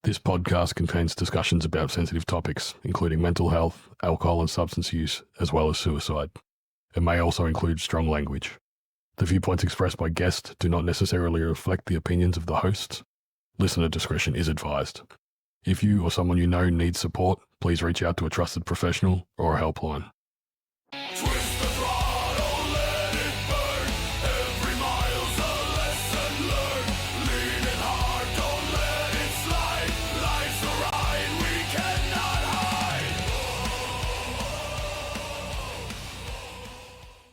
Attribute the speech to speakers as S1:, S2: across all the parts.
S1: This podcast contains discussions about sensitive topics, including mental health, alcohol and substance use, as well as suicide. It may also include strong language. The viewpoints expressed by guests do not necessarily reflect the opinions of the hosts. Listener discretion is advised. If you or someone you know needs support, please reach out to a trusted professional or a helpline.
S2: Twist the throttle, let it burn. Every mile's a lesson learned. Lean it hard, don't let it slide. Life's a ride we cannot hide.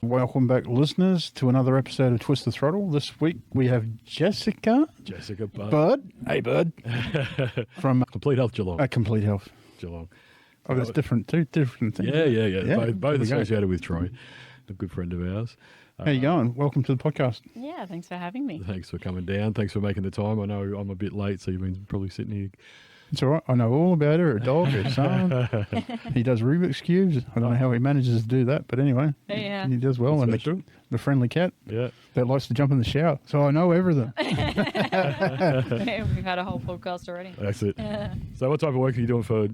S3: Welcome back, listeners, to another episode of Twist the Throttle. This week we have Jessica Bud. Hey, Bud. From
S1: Complete Health Geelong.
S3: Complete Health.
S1: Geelong.
S3: Oh, that's different, two different things.
S1: Yeah. Both
S3: There we go.
S1: associated with Troy, a good friend of ours.
S3: How you going? Welcome to the podcast.
S4: Yeah, thanks for having me.
S1: Thanks for coming down. Thanks for making the time. I know I'm a bit late, so you've been probably sitting here.
S3: It's all right. I know all about her, her dog, her son. He does Rubik's Cubes. I don't know how he manages to do that, but anyway,
S4: Yeah.
S3: he does well.
S1: That's
S3: And
S1: true.
S3: the friendly cat
S1: Yeah.
S3: that likes to jump in the shower. So I know everything.
S4: We've had a whole podcast already.
S1: That's it. So what type of work are you doing for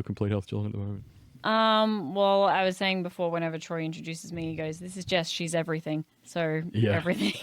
S1: Complete Health Geelong at the moment?
S4: Well, I was saying before, whenever Troy introduces me, he goes, "This is Jess. She's everything." So
S1: Yeah.
S4: everything.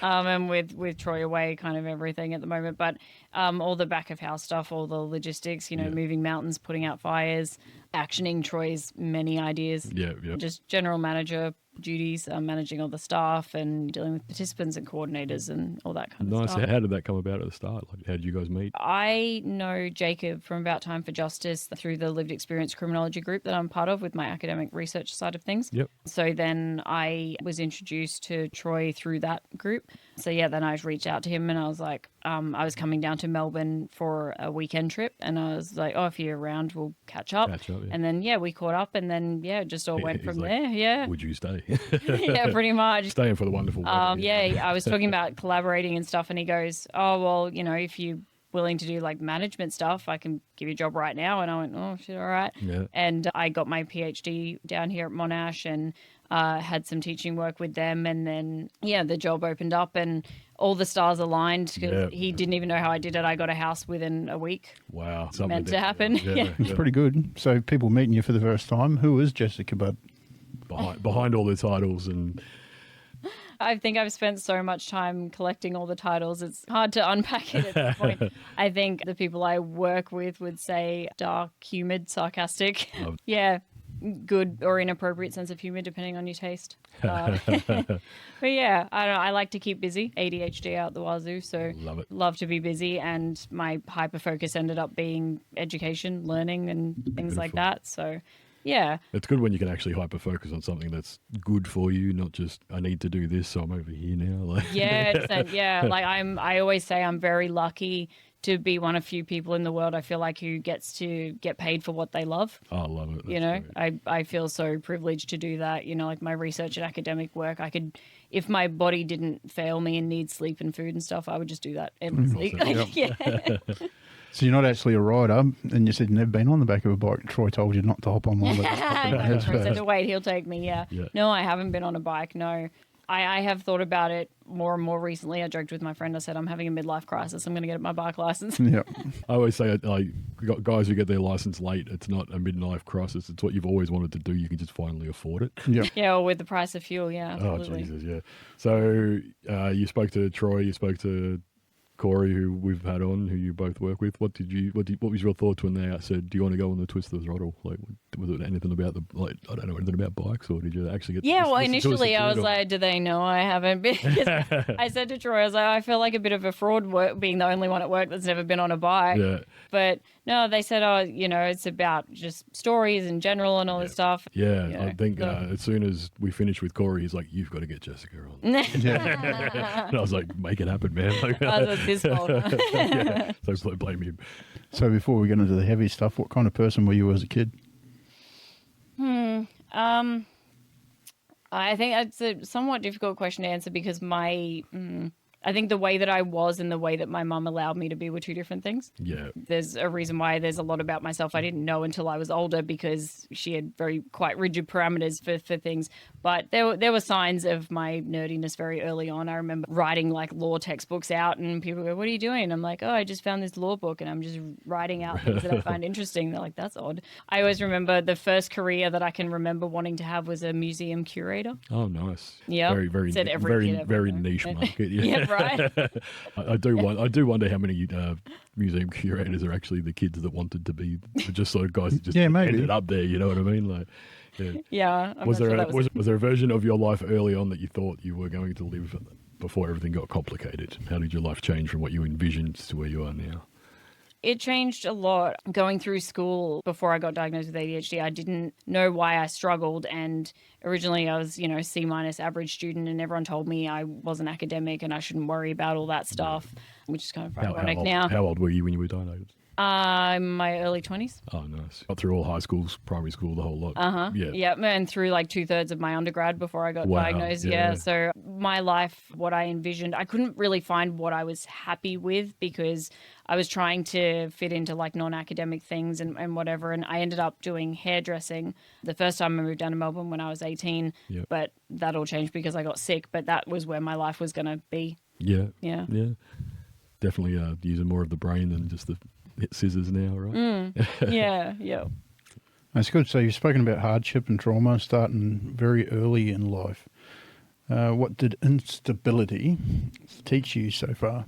S4: And with Troy away, kind of everything at the moment. But all the back of house stuff, all the logistics,
S1: Yeah.
S4: moving mountains, putting out fires, actioning Troy's many ideas.
S1: Yeah.
S4: Just general manager duties, managing all the staff and dealing with participants and coordinators and all that kind of
S1: Nice.
S4: stuff.
S1: How did that come about at the start? Like, how did you guys meet?
S4: I know Jacob from About Time for Justice through the Lived Experience Criminology group that I'm part of with my academic research side of things.
S1: Yep.
S4: So then I was introduced to Troy through that group. So yeah, then I reached out to him and I was like, I was coming down to Melbourne for a weekend trip and I was like, oh, if you're around, we'll catch up.
S1: Yeah.
S4: And then, we caught up and then, it just all went
S1: He's
S4: from
S1: like,
S4: there. Yeah.
S1: Would you stay?
S4: Yeah, pretty much.
S1: Staying for the wonderful weather.
S4: I was talking about collaborating and stuff, and he goes, "Oh, well, if you're willing to do like management stuff, I can give you a job right now." And I went, "Oh, shit, all right."
S1: Yeah.
S4: And I got my PhD down here at Monash and had some teaching work with them, and then the job opened up and all the stars aligned because he didn't even know how I did it. I got a house within a week.
S1: Wow.
S4: Meant to happen. Yeah.
S3: It's pretty good. So people meeting you for the first time, who is Jessica Bud?
S1: Behind all the titles and
S4: I think I've spent so much time collecting all the titles, it's hard to unpack it at this point. I think the people I work with would say dark, humid, sarcastic. Yeah, good or inappropriate sense of humor, depending on your taste. But yeah, I don't know, I like to keep busy, ADHD out the wazoo, so
S1: Love it.
S4: love to be busy, and my hyper focus ended up being education, learning, and things like
S1: Beautiful.
S4: that. So yeah.
S1: it's good when you can actually hyper focus on something that's good for you, not just I need to do this, so I'm over here now. Like,
S4: Yeah. Like I always say I'm very lucky to be one of few people in the world I feel like who gets to get paid for what they love.
S1: I love it. That's great.
S4: I feel so privileged to do that. Like my research and academic work, I could, if my body didn't fail me and need sleep and food and stuff, I would just do that endlessly. Yeah.
S3: So you're not actually a rider, and you said you've never been on the back of a bike. Troy told you not to hop on one. But
S4: I said to wait, he'll take me. Yeah.
S1: Yeah.
S4: No, I haven't been on a bike. No. I have thought about it more and more recently. I joked with my friend. I said, I'm having a midlife crisis. I'm going to get my bike license.
S3: Yeah.
S1: I always say, like, guys who get their license late, it's not a midlife crisis. It's what you've always wanted to do. You can just finally afford it.
S3: Yeah.
S4: Yeah, or with the price of fuel. Yeah,
S1: Oh,
S4: absolutely.
S1: Jesus, yeah. So you spoke to Troy, you spoke to Cory, who we've had on, who you both work with. What was your thoughts when they said, "Do you want to go on the Twist the Throttle?" Like, was it anything about I don't know, anything about bikes, or did you actually get?
S4: Yeah,
S1: to
S4: well,
S1: listen to us
S4: initially I was
S1: or-
S4: like, do they know I haven't been? I said to Troy, I was like, I feel like a bit of a fraud being the only one at work that's never been on a bike.
S1: Yeah.
S4: But no, they said, it's about just stories in general and all this stuff.
S1: Yeah, I think
S4: so-
S1: as soon as we finished with Cory, he's like, "You've got to get Jessica on." And I was like, "Make it happen, man!" Like,
S4: That's his fault.
S1: yeah, so blame him.
S3: So before we get into the heavy stuff, what kind of person were you as a kid?
S4: I think that's a somewhat difficult question to answer because my I think the way that I was and the way that my mum allowed me to be were two different things.
S1: Yeah.
S4: There's a reason why there's a lot about myself I didn't know until I was older, because she had quite rigid parameters for things. But there were signs of my nerdiness very early on. I remember writing like law textbooks out, and people go, "What are you doing?" I'm like, "Oh, I just found this law book and I'm just writing out things that I find interesting." They're like, "That's odd." I always remember the first career that I can remember wanting to have was a museum curator.
S1: Oh, nice.
S4: Yeah.
S1: Very, very,
S4: Said every kid ever,
S1: very
S4: right?
S1: niche market. Yeah,
S4: Yeah, right.
S1: I do wonder how many museum curators are actually the kids that wanted to be just sort of guys that just
S3: maybe.
S1: ended up there. You know what I mean? Like, yeah.
S4: Yeah. I'm
S1: Was
S4: not
S1: there
S4: sure that was
S1: was there a version of your life early on that you thought you were going to live before everything got complicated? How did your life change from what you envisioned to where you are now?
S4: It changed a lot. Going through school before I got diagnosed with ADHD, I didn't know why I struggled. And originally I was, C- average student, and everyone told me I wasn't academic and I shouldn't worry about all that stuff, which is kind of ironic now.
S1: How old were you when you were diagnosed?
S4: In my early 20s.
S1: Oh, nice. Got through all high schools, primary school, the whole lot.
S4: Uh-huh.
S1: Yeah.
S4: Yeah, and through like 2/3 of my undergrad before I got diagnosed.
S1: Yeah.
S4: Yeah. So my life, what I envisioned, I couldn't really find what I was happy with, because I was trying to fit into like non-academic things and whatever. And I ended up doing hairdressing the first time I moved down to Melbourne when I was 18.
S1: Yep.
S4: But that all changed because I got sick. But that was where my life was going to be.
S1: Yeah.
S4: Yeah.
S1: Yeah. Definitely using more of the brain than just the scissors now, right?
S4: Yeah. Yeah.
S3: That's good. So you've spoken about hardship and trauma starting very early in life. What did instability teach you so far?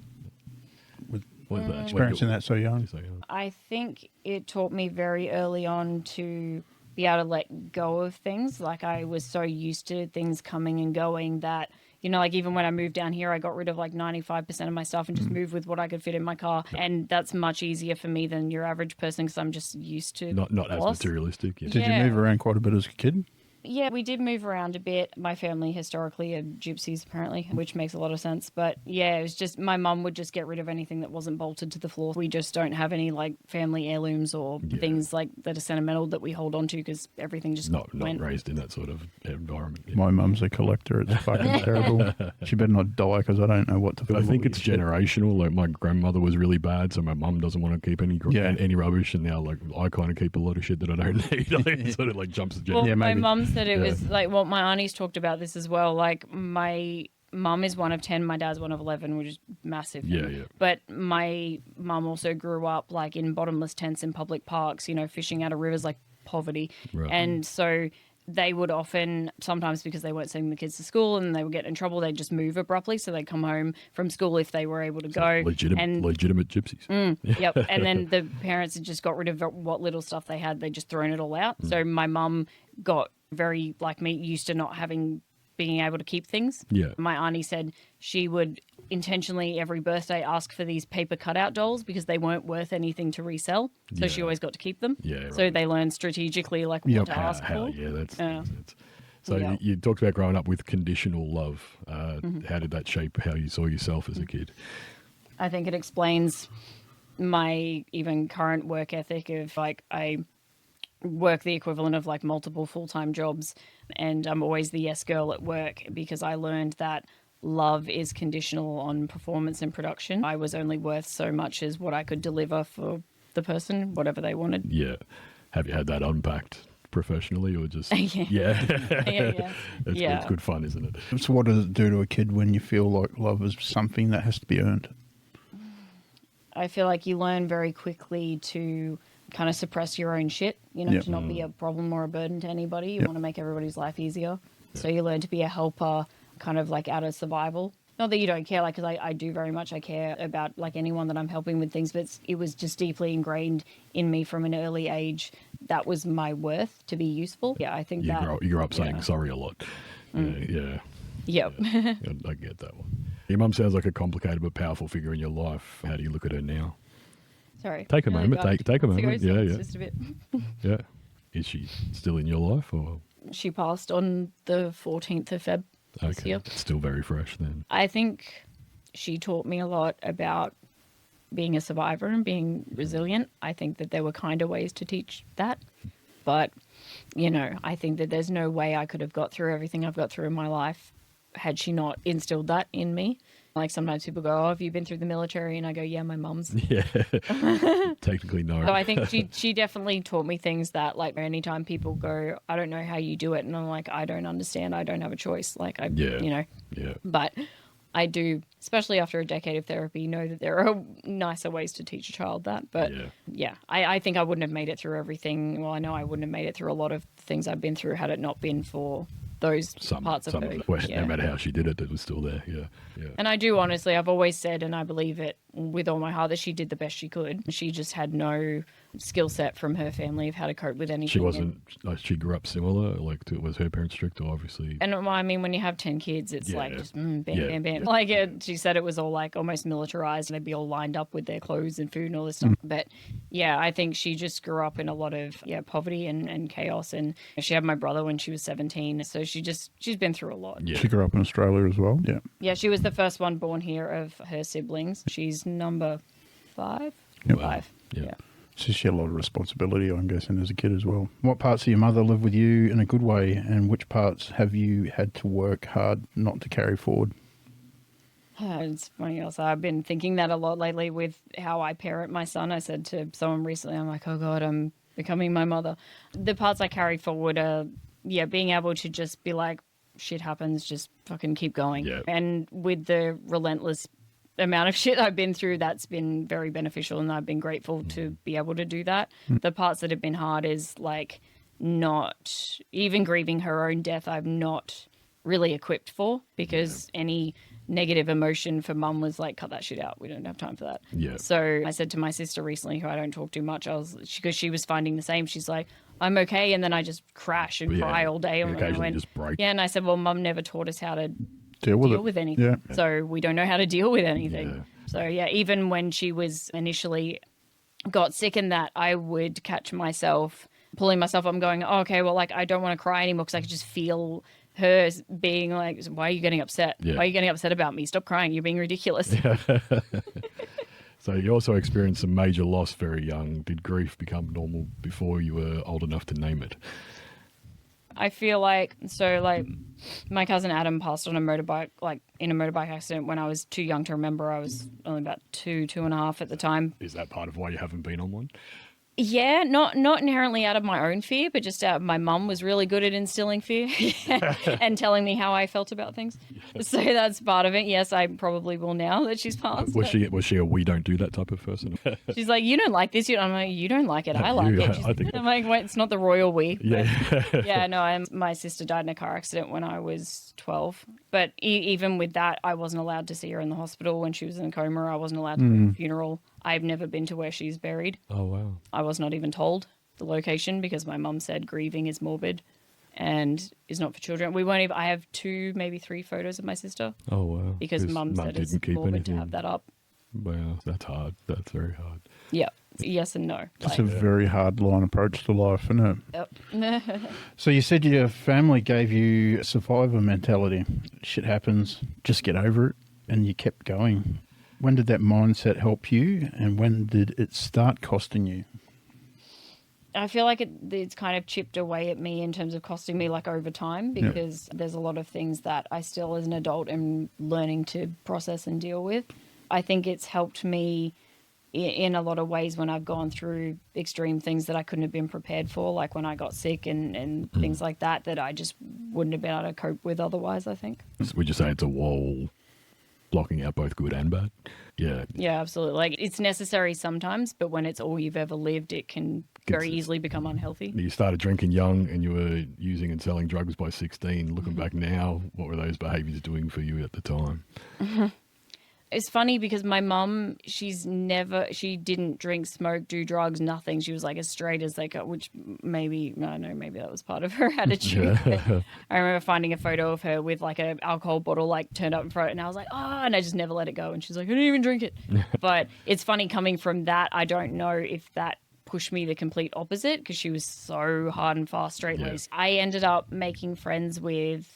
S1: What is that?
S3: Experiencing that so young.
S4: I think it taught me very early on to be able to let go of things. Like, I was so used to things coming and going that, like even when I moved down here, I got rid of like 95% of my stuff and just moved with what I could fit in my car. And that's much easier for me than your average person, because I'm just used to
S1: not as materialistic. Yeah.
S3: Did you move around quite a bit as a kid?
S4: Yeah, we did move around a bit. My family historically are gypsies, apparently, which makes a lot of sense. But yeah, it was just my mum would just get rid of anything that wasn't bolted to the floor. We just don't have any like family heirlooms or things like that are sentimental that we hold on to, because everything just
S1: not
S4: went.
S1: raised in that sort of environment. Yeah.
S3: My mum's a collector. It's fucking terrible. She better not die, because I don't know what to do.
S1: I think it's generational. Like, my grandmother was really bad, so my mum doesn't want to keep any rubbish, and now like I kind of keep a lot of shit that I don't need. Like, it sort of like jumps the
S4: Well,
S1: generation.
S4: my mum said it was like, well, my aunties talked about this as well. Like, my mum is one of 10, my dad's one of 11, which is massive.
S1: Yeah.
S4: But my mum also grew up like in bottomless tents in public parks, fishing out of rivers, like poverty.
S1: Right.
S4: And so they would often, sometimes because they weren't sending the kids to school and they would get in trouble, they'd just move abruptly. So they'd come home from school if they were able to go.
S1: Legitimate gypsies.
S4: Yep. And then the parents had just got rid of what little stuff they had. They'd just thrown it all out. So my mum got very, like me, used to being able to keep things.
S1: Yeah.
S4: My auntie said she would intentionally every birthday ask for these paper cutout dolls because they weren't worth anything to resell. So she always got to keep them.
S1: Yeah. Right.
S4: So they learned strategically what to ask for.
S1: Yeah, that's so you talked about growing up with conditional love. How did that shape how you saw yourself as a kid?
S4: I think it explains my even current work ethic of like, I work the equivalent of like multiple full-time jobs, and I'm always the yes girl at work, because I learned that love is conditional on performance and production. I was only worth so much as what I could deliver for the person, whatever they wanted.
S1: Yeah. Have you had that unpacked professionally, or just
S4: Yeah.
S1: It's good fun, isn't it?
S3: So what does it do to a kid when you feel like love is something that has to be earned?
S4: I feel like you learn very quickly to kind of suppress your own shit, to not be a problem or a burden to anybody. You want to make everybody's life easier. So you learn to be a helper, kind of like out of survival. Not that you don't care, like, because I do very much. I care about like anyone that I'm helping with things, but it was just deeply ingrained in me from an early age. That was my worth, to be useful. Yeah, I think
S1: you grew up saying sorry a lot. Yeah.
S4: Yep.
S1: I get that one. Your mum sounds like a complicated but powerful figure in your life. How do you look at her now?
S4: Sorry.
S1: Take a moment. Take a moment. Yeah.
S4: Just a bit.
S1: Yeah. Is she still in your life, or?
S4: She passed on the 14th of Feb.
S1: Okay.
S4: Year.
S1: Still very fresh then.
S4: I think she taught me a lot about being a survivor and being resilient. I think that there were kind of ways to teach that. But, I think that there's no way I could have got through everything I've got through in my life had she not instilled that in me. Like sometimes people go, oh, have you been through the military? And I go, yeah, my mum's.
S1: Yeah. Technically, no.
S4: So I think she definitely taught me things that, like, anytime people go, I don't know how you do it. And I'm like, I don't understand. I don't have a choice. Like,
S1: Yeah.
S4: But I do, especially after a decade of therapy, know that there are nicer ways to teach a child that. But yeah, I think I wouldn't have made it through everything. Well, I know I wouldn't have made it through a lot of things I've been through had it not been for those parts of her.
S1: No matter how she did it, it was still there. Yeah.
S4: And I do honestly, I've always said, and I believe it with all my heart, that she did the best she could. She just had no skill set from her family of how to cope with anything.
S1: She wasn't, she grew up similar, like, was her parents strict, or obviously?
S4: And I mean, when you have 10 kids, it's like just bam, bam, bam. Like she said it was all like almost militarized, and they'd be all lined up with their clothes and food and all this stuff. But yeah, I think she just grew up in a lot of poverty and chaos. And she had my brother when she was 17. So she's been through a lot.
S3: Yeah. She grew up in Australia as well. Yeah.
S4: Yeah, she was the first one born here of her siblings. She's number 5.
S3: Yep.
S4: 5.
S3: Yeah. So she had a lot of responsibility, I'm guessing, as a kid as well. What parts of your mother live with you in a good way, and which parts have you had to work hard not to carry forward?
S4: It's funny also, I've been thinking that a lot lately with how I parent my son. I said to someone recently, I'm like, oh God, I'm becoming my mother. The parts I carry forward are, being able to just be like, shit happens, just fucking keep going.
S1: Yeah.
S4: And with the relentless amount of shit I've been through, that's been very beneficial, and I've been grateful to be able to do that. The parts that have been hard is like not even grieving her own death. I'm not really equipped for, because any negative emotion for mum was like, cut that shit out. We don't have time for that.
S1: Yeah.
S4: So I said to my sister recently, who I don't talk too much, because she was finding the same. She's like, I'm okay. And then I just crash and cry all day.
S1: And occasionally just break.
S4: Yeah. And I said, well, mum never taught us how to
S3: deal with
S4: anything.
S3: Yeah.
S4: So we don't know how to deal with anything.
S1: Yeah.
S4: So even when she was initially got sick and that, I would catch myself pulling myself up and going, oh, okay, well, like, I don't want to cry anymore, because I could just feel her being like, why are you getting upset?
S1: Yeah.
S4: Why are you getting upset about me? Stop crying. You're being ridiculous.
S1: So you also experienced some major loss very young. Did grief become normal before you were old enough to name it?
S4: I feel like, my cousin Adam passed on a motorbike, like in a motorbike accident when I was too young to remember. I was only about 2.5 at the time.
S1: Is that part of why you haven't been on one?
S4: Yeah, not inherently out of my own fear, but just out of my mum was really good at instilling fear and telling me how I felt about things. So that's part of it. Yes, I probably will now that she's passed.
S1: Was she a we don't do that type of person?
S4: She's like, you don't like this. I'm like, you don't like it. I like it. I'm like, wait, it's not the royal we.
S1: Yeah.
S4: Yeah, no, my sister died in a car accident when I was 12. But even with that, I wasn't allowed to see her in the hospital when she was in a coma. I wasn't allowed to go to the funeral. I've never been to where she's buried.
S1: Oh, wow.
S4: I was not even told the location, because my mum said grieving is morbid and is not for children. I have 2, maybe 3 photos of my sister.
S1: Oh, wow.
S4: Because mum said it's morbid to have that up.
S1: Wow, that's hard. That's very hard.
S4: Yeah. Yes and no.
S3: It's a very hard line approach to life, isn't it?
S4: Yep.
S3: So you said your family gave you a survivor mentality. Shit happens, just get over it, and you kept going. When did that mindset help you, and when did it start costing you?
S4: I feel like it's kind of chipped away at me in terms of costing me, like, over time, because there's a lot of things that I still, as an adult, am learning to process and deal with. I think it's helped me in a lot of ways when I've gone through extreme things that I couldn't have been prepared for, like when I got sick and things like that I just wouldn't have been able to cope with otherwise, I think.
S1: Would you say it's a wall blocking out both good and bad? Yeah.
S4: Yeah, absolutely. Like, it's necessary sometimes, but when it's all you've ever lived, it can very easily become unhealthy.
S1: You started drinking young and you were using and selling drugs by 16. Looking back now, what were those behaviours doing for you at the time?
S4: It's funny because my mum, she didn't drink, smoke, do drugs, nothing. She was like as straight as they could, which maybe that was part of her attitude. I remember finding a photo of her with like an alcohol bottle like turned up in front, and I was like, and I just never let it go. And she's like, I didn't even drink it. But it's funny coming from that. I don't know if that pushed me the complete opposite because she was so hard and fast, straight-laced. I ended up making friends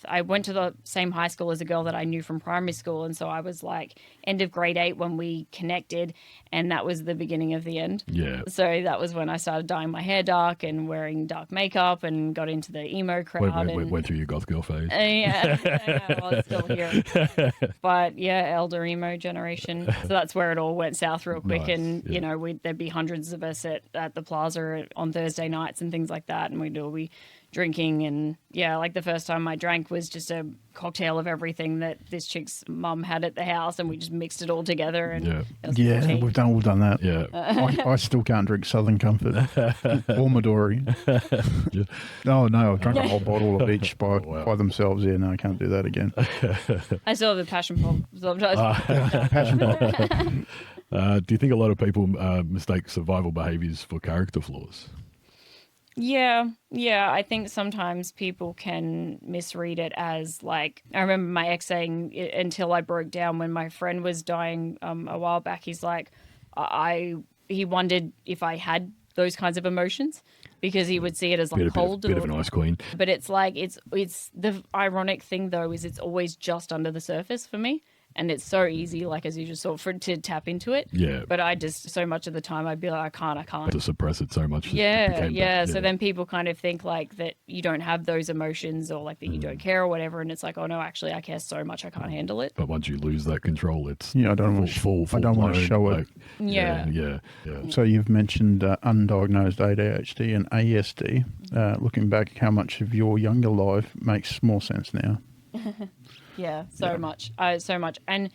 S4: I went to the same high school as a girl that I knew from primary school. And so I was like end of grade 8 when we connected, and that was the beginning of the end.
S1: Yeah.
S4: So that was when I started dyeing my hair dark and wearing dark makeup and got into the emo crowd.
S1: Went through your goth girl phase.
S4: Yeah, well, it's still here. But yeah, elder emo generation. So that's where it all went south real quick.
S1: Nice,
S4: And,
S1: yeah.
S4: you know, there'd be hundreds of us at the plaza on Thursday nights and things like that. And we'd all be drinking. And yeah, like the first time I drank was just a cocktail of everything that this chick's mum had at the house. And we just mixed it all together. And
S1: Yeah.
S4: it was
S3: Yeah,
S4: 14.
S3: we've done that.
S1: Yeah.
S3: I still can't drink Southern Comfort or Midori.
S1: Yeah.
S3: Oh no, I've drunk a whole bottle of each by
S1: Wow.
S3: themselves. Yeah, no, I can't do that again.
S4: I still have the passion pop sometimes.
S3: Passion pop.
S1: Do you think a lot of people mistake survival behaviors for character flaws?
S4: Yeah. I think sometimes people can misread it as like, I remember my ex saying until I broke down when my friend was dying a while back, he's like, he wondered if I had those kinds of emotions because he would see it as like cold.
S1: Bit of an ice queen.
S4: But it's like, it's the ironic thing though, is it's always just under the surface for me. And it's so easy, like as you just saw, to tap into it.
S1: Yeah.
S4: But I just, so much of the time I'd be like, I can't.
S1: To suppress it so much.
S4: Yeah. So then people kind of think like that you don't have those emotions or like that you don't care or whatever. And it's like, oh no, actually I care so much I can't handle it.
S1: But once you lose that control, it's
S3: Yeah, I don't want
S1: full
S3: I don't want to
S1: blown,
S3: show it.
S1: like,
S4: Yeah.
S1: Yeah.
S3: So you've mentioned undiagnosed ADHD and ASD. Looking back, how much of your younger life makes more sense now?
S4: Yeah, so much. So much. And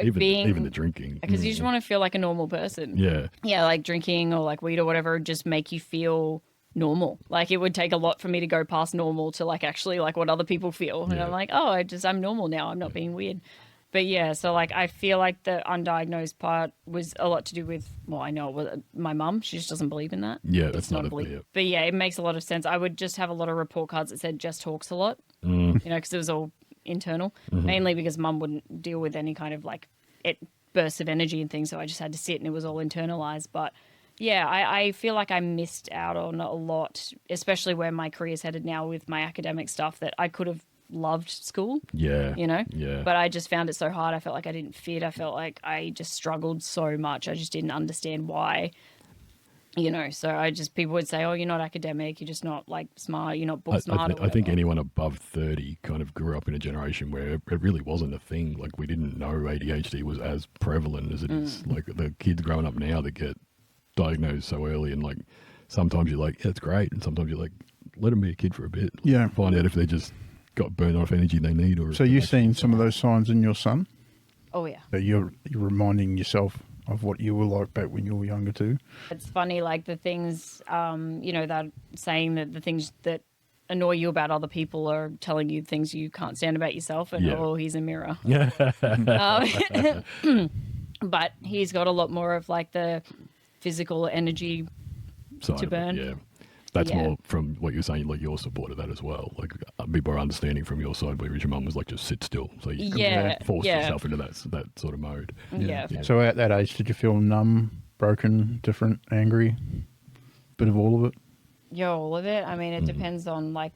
S1: Even the drinking.
S4: because you just want to feel like a normal person.
S1: Yeah.
S4: Yeah, like drinking or like weed or whatever would just make you feel normal. Like it would take a lot for me to go past normal to like actually like what other people feel. And
S1: Yeah.
S4: I'm like, oh, I'm normal now. I'm not being weird. But yeah, so like I feel like the undiagnosed part was a lot to do with, well, I know it was my mum. She just doesn't believe in that.
S1: Yeah,
S4: It's
S1: that's not a
S4: belief.
S1: yeah.
S4: But yeah, it makes a lot of sense. I would just have a lot of report cards that said Jess talks a lot,
S1: Mm.
S4: you know, because it was all internal,
S1: Mm-hmm.
S4: mainly because mum wouldn't deal with any kind of like bursts of energy and things. So I just had to sit and it was all internalized. But yeah, I feel like I missed out on a lot, especially where my career's headed now with my academic stuff, that I could have loved school,
S1: Yeah.
S4: you know?
S1: Yeah.
S4: But I just found it so hard. I felt like I didn't fit. I felt like I just struggled so much. I just didn't understand why, you know? So people would say, oh, you're not academic. You're just not like smart. You're not book smart.
S1: I think anyone above 30 kind of grew up in a generation where it really wasn't a thing. Like we didn't know ADHD was as prevalent as it is. Like the kids growing up now that get diagnosed so early, and like sometimes you're like, yeah, it's great, and sometimes you're like, let them be a kid for a bit.
S3: Yeah.
S1: Find out if they just got burned off energy they need, or
S3: So you've seen some of those signs in your son?
S4: Oh, yeah.
S3: That you're reminding yourself of what you were like back when you were younger too?
S4: It's funny, like the things, you know, that saying that the things that annoy you about other people are telling you things you can't stand about yourself, and
S1: Yeah.
S4: oh, he's a mirror.
S1: Yeah.
S4: But he's got a lot more of like the physical energy.
S1: Side
S4: To
S1: of it,
S4: burn.
S1: yeah. That's
S4: Yeah.
S1: more from what you're saying, like your support of that as well. Like a bit more understanding from your side, where your mum was like, just sit still. So you
S4: Yeah,
S1: force
S4: yeah.
S1: yourself into that sort of mode.
S4: Yeah.
S3: So at that age, did you feel numb, broken, different, angry? Bit of all of it?
S4: Yeah, all of it. I mean, it depends on like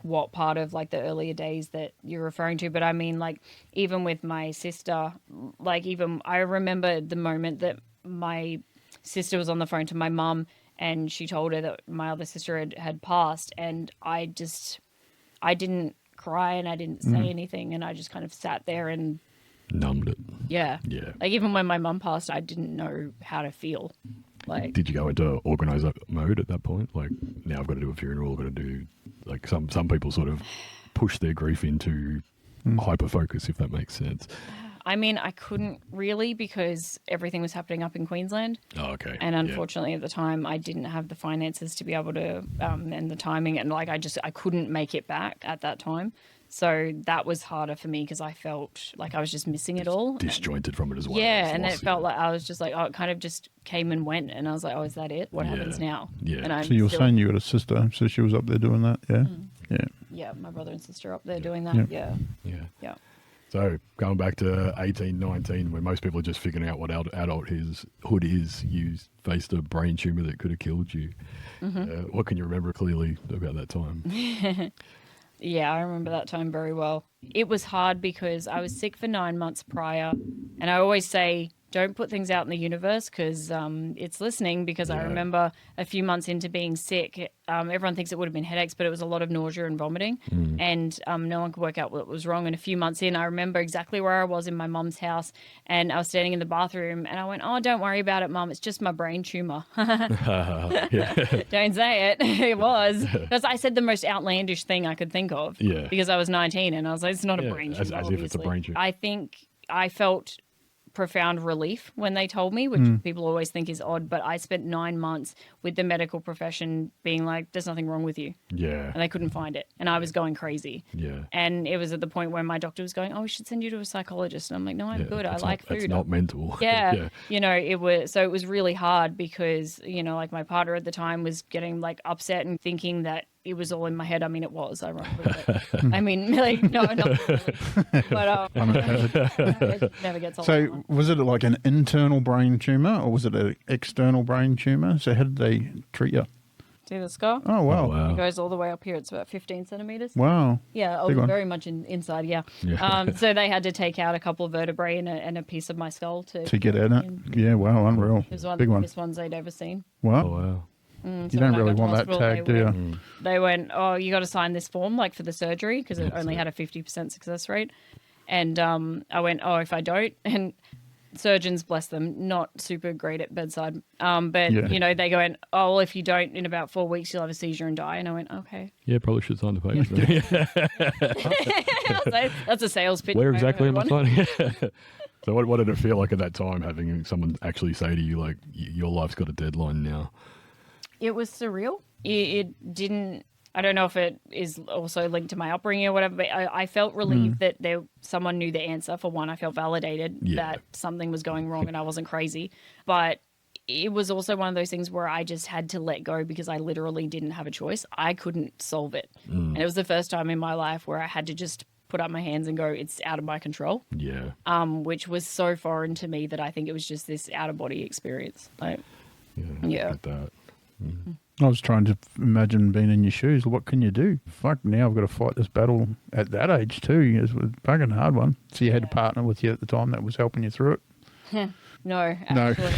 S4: what part of like the earlier days that you're referring to. But I mean, like even with my sister, like even I remember the moment that my sister was on the phone to my mum and she told her that my other sister had passed, and I didn't cry and I didn't say anything, and I just kind of sat there and
S1: Numbed it.
S4: yeah.
S1: Yeah.
S4: Like even when my mum passed, I didn't know how to feel. Like
S1: Did you go into organizer mode at that point? Like, now I've got to do a funeral, I've got to do, like some people sort of push their grief into hyper focus, if that makes sense.
S4: I mean, I couldn't really because everything was happening up in Queensland.
S1: Oh, okay.
S4: And
S1: Yeah.
S4: unfortunately, at the time, I didn't have the finances to be able to, and the timing, and like I couldn't make it back at that time. So that was harder for me because I felt like I was just missing it all.
S1: Disjointed from it as well.
S4: Yeah,
S1: It's
S4: and it
S1: lost,
S4: felt like I was just like, oh, it kind of just came and went, and I was like, oh, is that it? What happens now?
S1: Yeah.
S4: And I'm
S3: So you were
S4: still-
S3: saying you got a sister, so she was up there doing that, yeah? Yeah.
S4: yeah, my brother and sister up there doing that.
S3: Yeah.
S4: Yeah.
S1: Yeah.
S4: Yeah.
S1: So going back to 18, 19, when most people are just figuring out what adulthood is, you faced a brain tumor that could have killed you. What can you remember clearly about that time?
S4: Yeah, I remember that time very well. It was hard because I was sick for 9 months prior. And I always say, don't put things out in the universe because it's listening. Because I remember a few months into being sick, everyone thinks it would have been headaches, but it was a lot of nausea and vomiting. And no one could work out what was wrong. And a few months in, I remember exactly where I was in my mum's house. And I was standing in the bathroom and I went, oh, don't worry about it, Mum. It's just my brain tumor. Don't say it. It was. Because I said the most outlandish thing I could think of.
S1: Yeah.
S4: Because I was 19 and I was like, it's not a brain tumor.
S1: As if it's a brain tumor.
S4: I think I felt profound relief when they told me, which people always think is odd, but I spent 9 months with the medical profession being like, there's nothing wrong with you.
S1: Yeah.
S4: And they couldn't find it. And I was going crazy.
S1: Yeah.
S4: And it was at the point where my doctor was going, oh, we should send you to a psychologist. And I'm like, no, I'm good. I like food.
S1: It's not mental.
S4: Yeah. You know, it was really hard because, you know, like my partner at the time was getting like upset and thinking that it was all in my head. I mean, it was, ironically. But, I mean, like, no, not really. But it never gets old.
S3: So was it like an internal brain tumour or was it an external brain tumour? So how did they treat you?
S4: See the scar?
S3: Oh, wow.
S1: Oh, wow.
S4: It goes all the way up here. It's about 15 centimeters.
S3: Wow.
S4: Yeah,
S3: Big one.
S4: very much inside, yeah. So they had to take out a couple of vertebrae and a piece of my skull to
S3: To get at it? Yeah, wow, unreal.
S4: It was one of
S3: Big
S4: the
S3: one.
S4: biggest ones they'd ever seen.
S3: Wow.
S1: Oh, wow.
S4: So
S3: You
S4: when
S3: don't
S4: I
S3: really
S4: got to
S3: want that
S4: hospital,
S3: tag, do you?
S4: They went, oh, you got to sign this form, like for the surgery, because it only had a 50% success rate. And I went, oh, if I don't, and surgeons, bless them, not super great at bedside. But,
S3: Yeah.
S4: you know, they go in, oh, well, if you don't, in about 4 weeks, you'll have a seizure and die. And I went, okay.
S1: Yeah, probably should sign the paper.
S4: I was like, that's a sales pitch.
S1: Where
S4: for
S1: exactly am I
S4: everyone.
S1: signing? So what did it feel like at that time, having someone actually say to you, like, your life's got a deadline now?
S4: It was surreal. It didn't. I don't know if it is also linked to my upbringing or whatever, but I felt relieved that someone knew the answer. For one, I felt validated that something was going wrong and I wasn't crazy. But it was also one of those things where I just had to let go because I literally didn't have a choice. I couldn't solve it. And it was the first time in my life where I had to just put up my hands and go, it's out of my control.
S1: Yeah.
S4: Which was so foreign to me that I think it was just this out of body experience. Like,
S1: Yeah. Get that.
S3: I was trying to imagine being in your shoes. What can you do? Fuck, now I've got to fight this battle at that age too. It's a fucking hard one. So you had a partner with you at the time that was helping you through it?
S4: No, actually.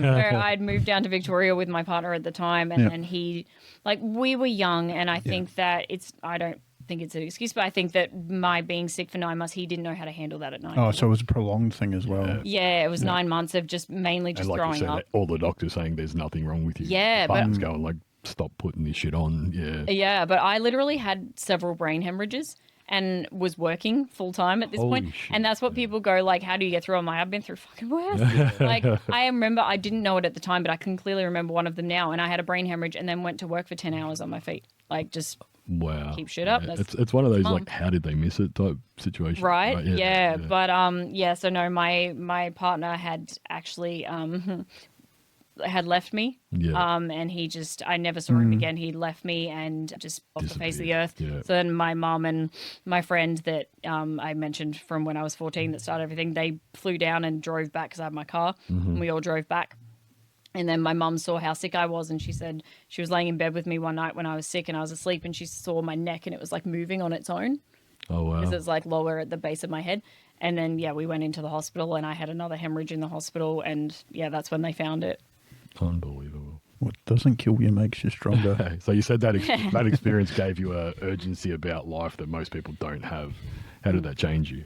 S4: Where I'd moved down to Victoria with my partner at the time, and then he, like, we were young, and I think that I don't think it's an excuse, but I think that my being sick for 9 months, he didn't know how to handle that at 9
S3: Oh,
S4: months.
S3: so it was a prolonged thing as well.
S4: Yeah, it was 9 months of just mainly just
S1: And like
S4: throwing
S1: you said,
S4: up.
S1: all the doctors saying there's nothing wrong with you.
S4: Yeah,
S1: the
S4: but-
S1: buttons going like, stop putting this shit on. Yeah.
S4: Yeah, but I literally had several brain hemorrhages and was working full time at this
S1: Holy
S4: point.
S1: shit,
S4: And that's what people go like, how do you get through? I'm like, I've been through fucking worse. Like, I remember, I didn't know it at the time, but I can clearly remember one of them now. And I had a brain hemorrhage and then went to work for 10 hours on my feet. Like, just
S1: Wow.
S4: keep shit up.
S1: Yeah.
S4: That's
S1: It's one of those,
S4: mum.
S1: like, how did they miss it type situation.
S4: right. Yeah. But so no, my partner had actually had left me.
S1: Yeah.
S4: And he just, I never saw him again. He left me and just off the face of the earth.
S1: Yeah.
S4: So then my mum and my friend that I mentioned from when I was 14 that started everything, they flew down and drove back because I had my car and we all drove back. And then my mum saw how sick I was and she said she was laying in bed with me one night when I was sick and I was asleep and she saw my neck and it was like moving on its own
S1: Oh, wow.
S4: because it's like lower at the base of my head. And then, we went into the hospital and I had another hemorrhage in the hospital and that's when they found it.
S1: Unbelievable.
S3: What doesn't kill you makes you stronger.
S1: So you said that that experience gave you a urgency about life that most people don't have. How did that change you?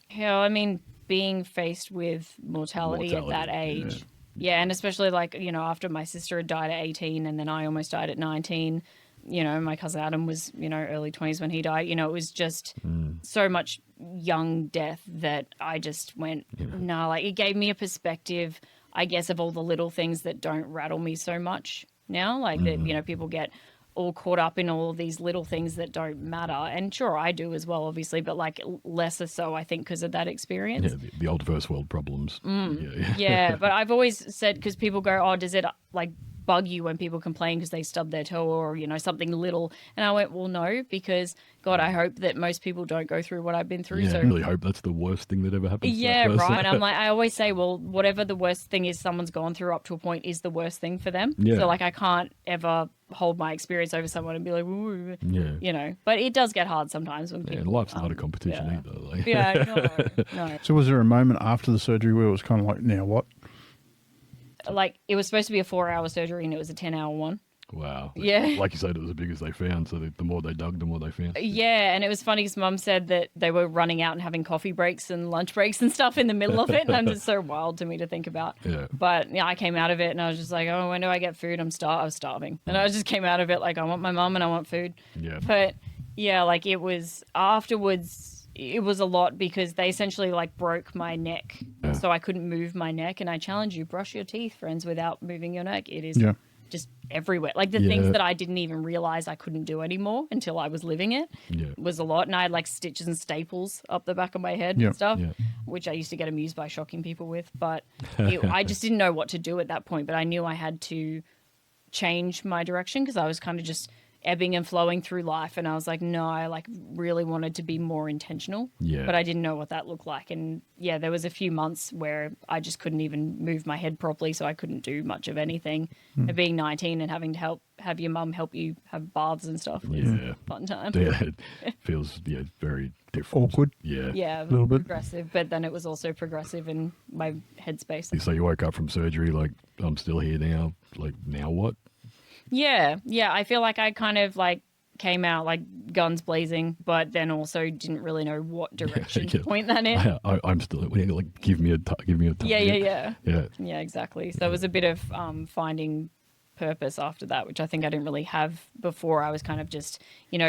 S4: Yeah, I mean, being faced with mortality at that age. Yeah, and especially like, after my sister had died at 18 and then I almost died at 19, my cousin Adam was, early 20s when he died. It was just so much young death that I just went, no, like it gave me a perspective, I guess, of all the little things that don't rattle me so much now. Like that, people get all caught up in all of these little things that don't matter. And sure, I do as well, obviously, but like lesser so, I think, because of that experience.
S1: Yeah, the old first world problems.
S4: Yeah, but I've always said, because people go, oh, does it like bug you when people complain because they stubbed their toe or, something little? And I went, well, no, because God, I hope that most people don't go through what I've been through.
S1: Yeah,
S4: So
S1: I really hope that's the worst thing that ever happens.
S4: yeah,
S1: to that person.
S4: right. And I'm like, I always say, well, whatever the worst thing is someone's gone through up to a point is the worst thing for them.
S1: Yeah.
S4: So like, I can't ever hold my experience over someone and be like, ooh,
S1: Yeah.
S4: But it does get hard sometimes when
S1: Yeah,
S4: people,
S1: life's not a competition
S4: yeah.
S1: either. Like.
S4: Yeah, no.
S3: So was there a moment after the surgery where it was kind of like, now what?
S4: Like, it was supposed to be a 4-hour surgery and it was a 10-hour one.
S1: Wow.
S4: Yeah.
S1: Like you said, it was as big as they found. So the more they dug, the more they found.
S4: Yeah, and it was funny because Mum said that they were running out and having coffee breaks and lunch breaks and stuff in the middle of it, and I'm just so wild to me to think about.
S1: Yeah.
S4: But I came out of it and I was just like, oh, when do I get food? I was starving, and I just came out of it like, I want my mum and I want food.
S1: Yeah.
S4: But yeah, like it was afterwards. It was a lot because they essentially like broke my neck,
S1: Yeah.
S4: so I couldn't move my neck. And I challenge you, brush your teeth, friends, without moving your neck. It is.
S3: Yeah.
S4: Just everywhere. Like the things that I didn't even realize I couldn't do anymore until I was living it was a lot. And I had like stitches and staples up the back of my head and stuff, which I used to get amused by shocking people with. But I just didn't know what to do at that point. But I knew I had to change my direction because I was kind of just ebbing and flowing through life. And I was like, no, I like really wanted to be more intentional.
S1: Yeah.
S4: But I didn't know what that looked like. And yeah, there was a few months where I just couldn't even move my head properly. So I couldn't do much of anything. And being 19 and having to have your mum help you have baths and stuff was a fun time.
S1: Yeah, it feels very different.
S3: Awkward.
S1: Yeah.
S4: Yeah,
S3: Little bit.
S4: progressive. But then it was also progressive in my headspace.
S1: So you woke up from surgery like, I'm still here now. Like, now what?
S4: Yeah. I feel like I kind of like came out like guns blazing, but then also didn't really know what direction to point that in.
S1: I'm still like, give me a time.
S4: Yeah.
S1: Yeah.
S4: Yeah, exactly. So it was a bit of finding purpose after that, which I think I didn't really have before. I was kind of just,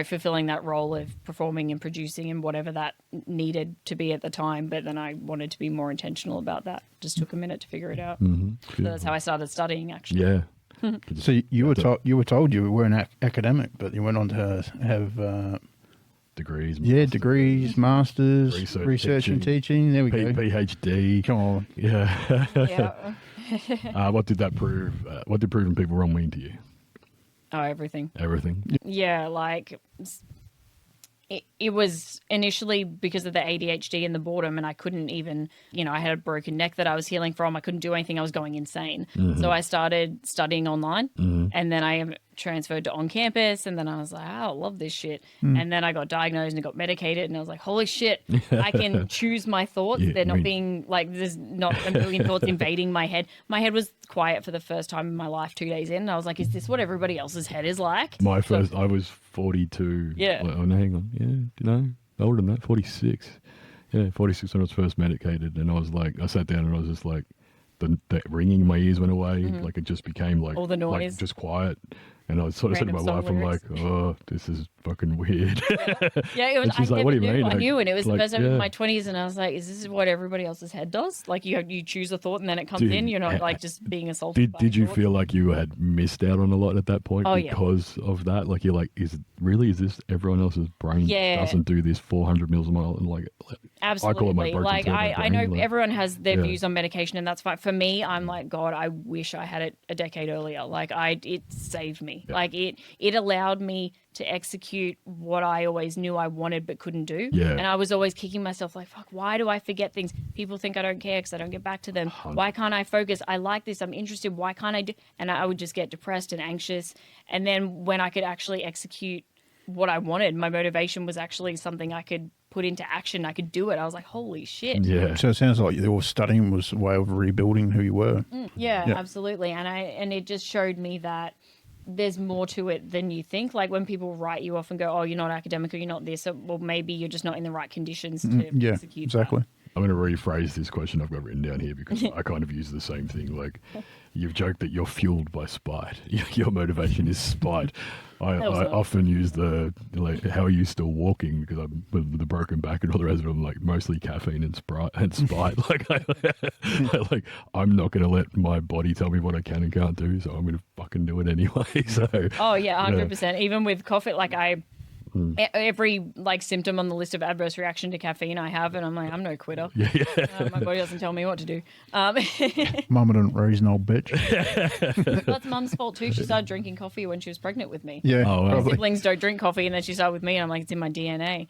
S4: fulfilling that role of performing and producing and whatever that needed to be at the time. But then I wanted to be more intentional about that. Just took a minute to figure it out. So that's how I started studying, actually.
S1: Yeah.
S3: So you were told you were an academic, but you went on to have
S1: Degrees.
S3: degrees, masters, research and teaching. There we go.
S1: PhD.
S3: Come on.
S1: Yeah.
S4: Yeah.
S1: What did that prove? What did proving people wrong mean to you?
S4: Oh, everything.
S1: Everything.
S4: Yeah, like it was initially because of the ADHD and the boredom, and I couldn't even, I had a broken neck that I was healing from. I couldn't do anything. I was going insane. So I started studying online, and then I transferred to on campus, and then I was like, oh, I love this shit. And then I got diagnosed and got medicated, and I was like, holy shit, I can choose my thoughts. They're not being like, there's not a million thoughts invading my head. My head was quiet for the first time in my life 2 days in, and I was like, is this what everybody else's head is like?
S1: I was 42.
S4: Yeah.
S1: Oh, no, hang on. Yeah, older than that, 46. Yeah, 46 when I was first medicated, and I was like, I sat down and I was just like, the ringing in my ears went away. Like it just became like
S4: all the noise,
S1: like just quiet. And I was sort of said to my wife, I'm like, oh, this is fucking weird.
S4: Yeah, it was.
S1: And she's
S4: I
S1: like, what do you
S4: never
S1: mean?
S4: knew. I knew, and it was the first time in
S1: yeah.
S4: my 20s, and I was like, is this what everybody else's head does? Like you choose a thought and then it comes in. You're not like just being assaulted.
S1: Did you
S4: thoughts.
S1: feel like you had missed out on a lot at that point because of that? Like you're like, is this everyone else's brain doesn't do this 400 mils a mile? And like,
S4: absolutely.
S1: I call it my broken
S4: like
S1: turbo
S4: I
S1: brain,
S4: know
S1: like,
S4: everyone has their views on medication, and that's fine. For me, I'm like, God, I wish I had it a decade earlier. Like it saved me.
S1: Yeah.
S4: Like it allowed me to execute what I always knew I wanted but couldn't do.
S1: Yeah.
S4: And I was always kicking myself like, fuck, why do I forget things? People think I don't care because I don't get back to them. Why can't I focus? I like this. I'm interested. Why can't I do? And I would just get depressed and anxious. And then when I could actually execute what I wanted, my motivation was actually something I could put into action. I could do it. I was like, holy shit.
S1: Yeah.
S3: So it sounds like your studying was a way of rebuilding who you were.
S4: Yeah, absolutely. And it just showed me that there's more to it than you think. Like when people write you off and go, oh, you're not academic or you're not this, well, maybe you're just not in the right conditions to execute
S3: exactly.
S4: that.
S1: I'm going to rephrase this question I've got written down here because I kind of use the same thing. Like, you've joked that you're fueled by spite. Your motivation is spite. I often use how are you still walking? Because I'm with the broken back and all the rest of them, like mostly caffeine and spite. Like I'm not going to let my body tell me what I can and can't do, so I'm going to fucking do it anyway. So.
S4: Oh yeah, 100%. Even with coffee, like every like symptom on the list of adverse reaction to caffeine I have, and I'm like, I'm no quitter. My body doesn't tell me what to do.
S3: Mama didn't raise an old bitch.
S4: That's Mum's fault too. She started drinking coffee when she was pregnant with me.
S3: Yeah,
S1: Oh, wow.
S4: My
S3: probably.
S4: siblings don't drink coffee, and then she started with me, and I'm like, it's in my DNA.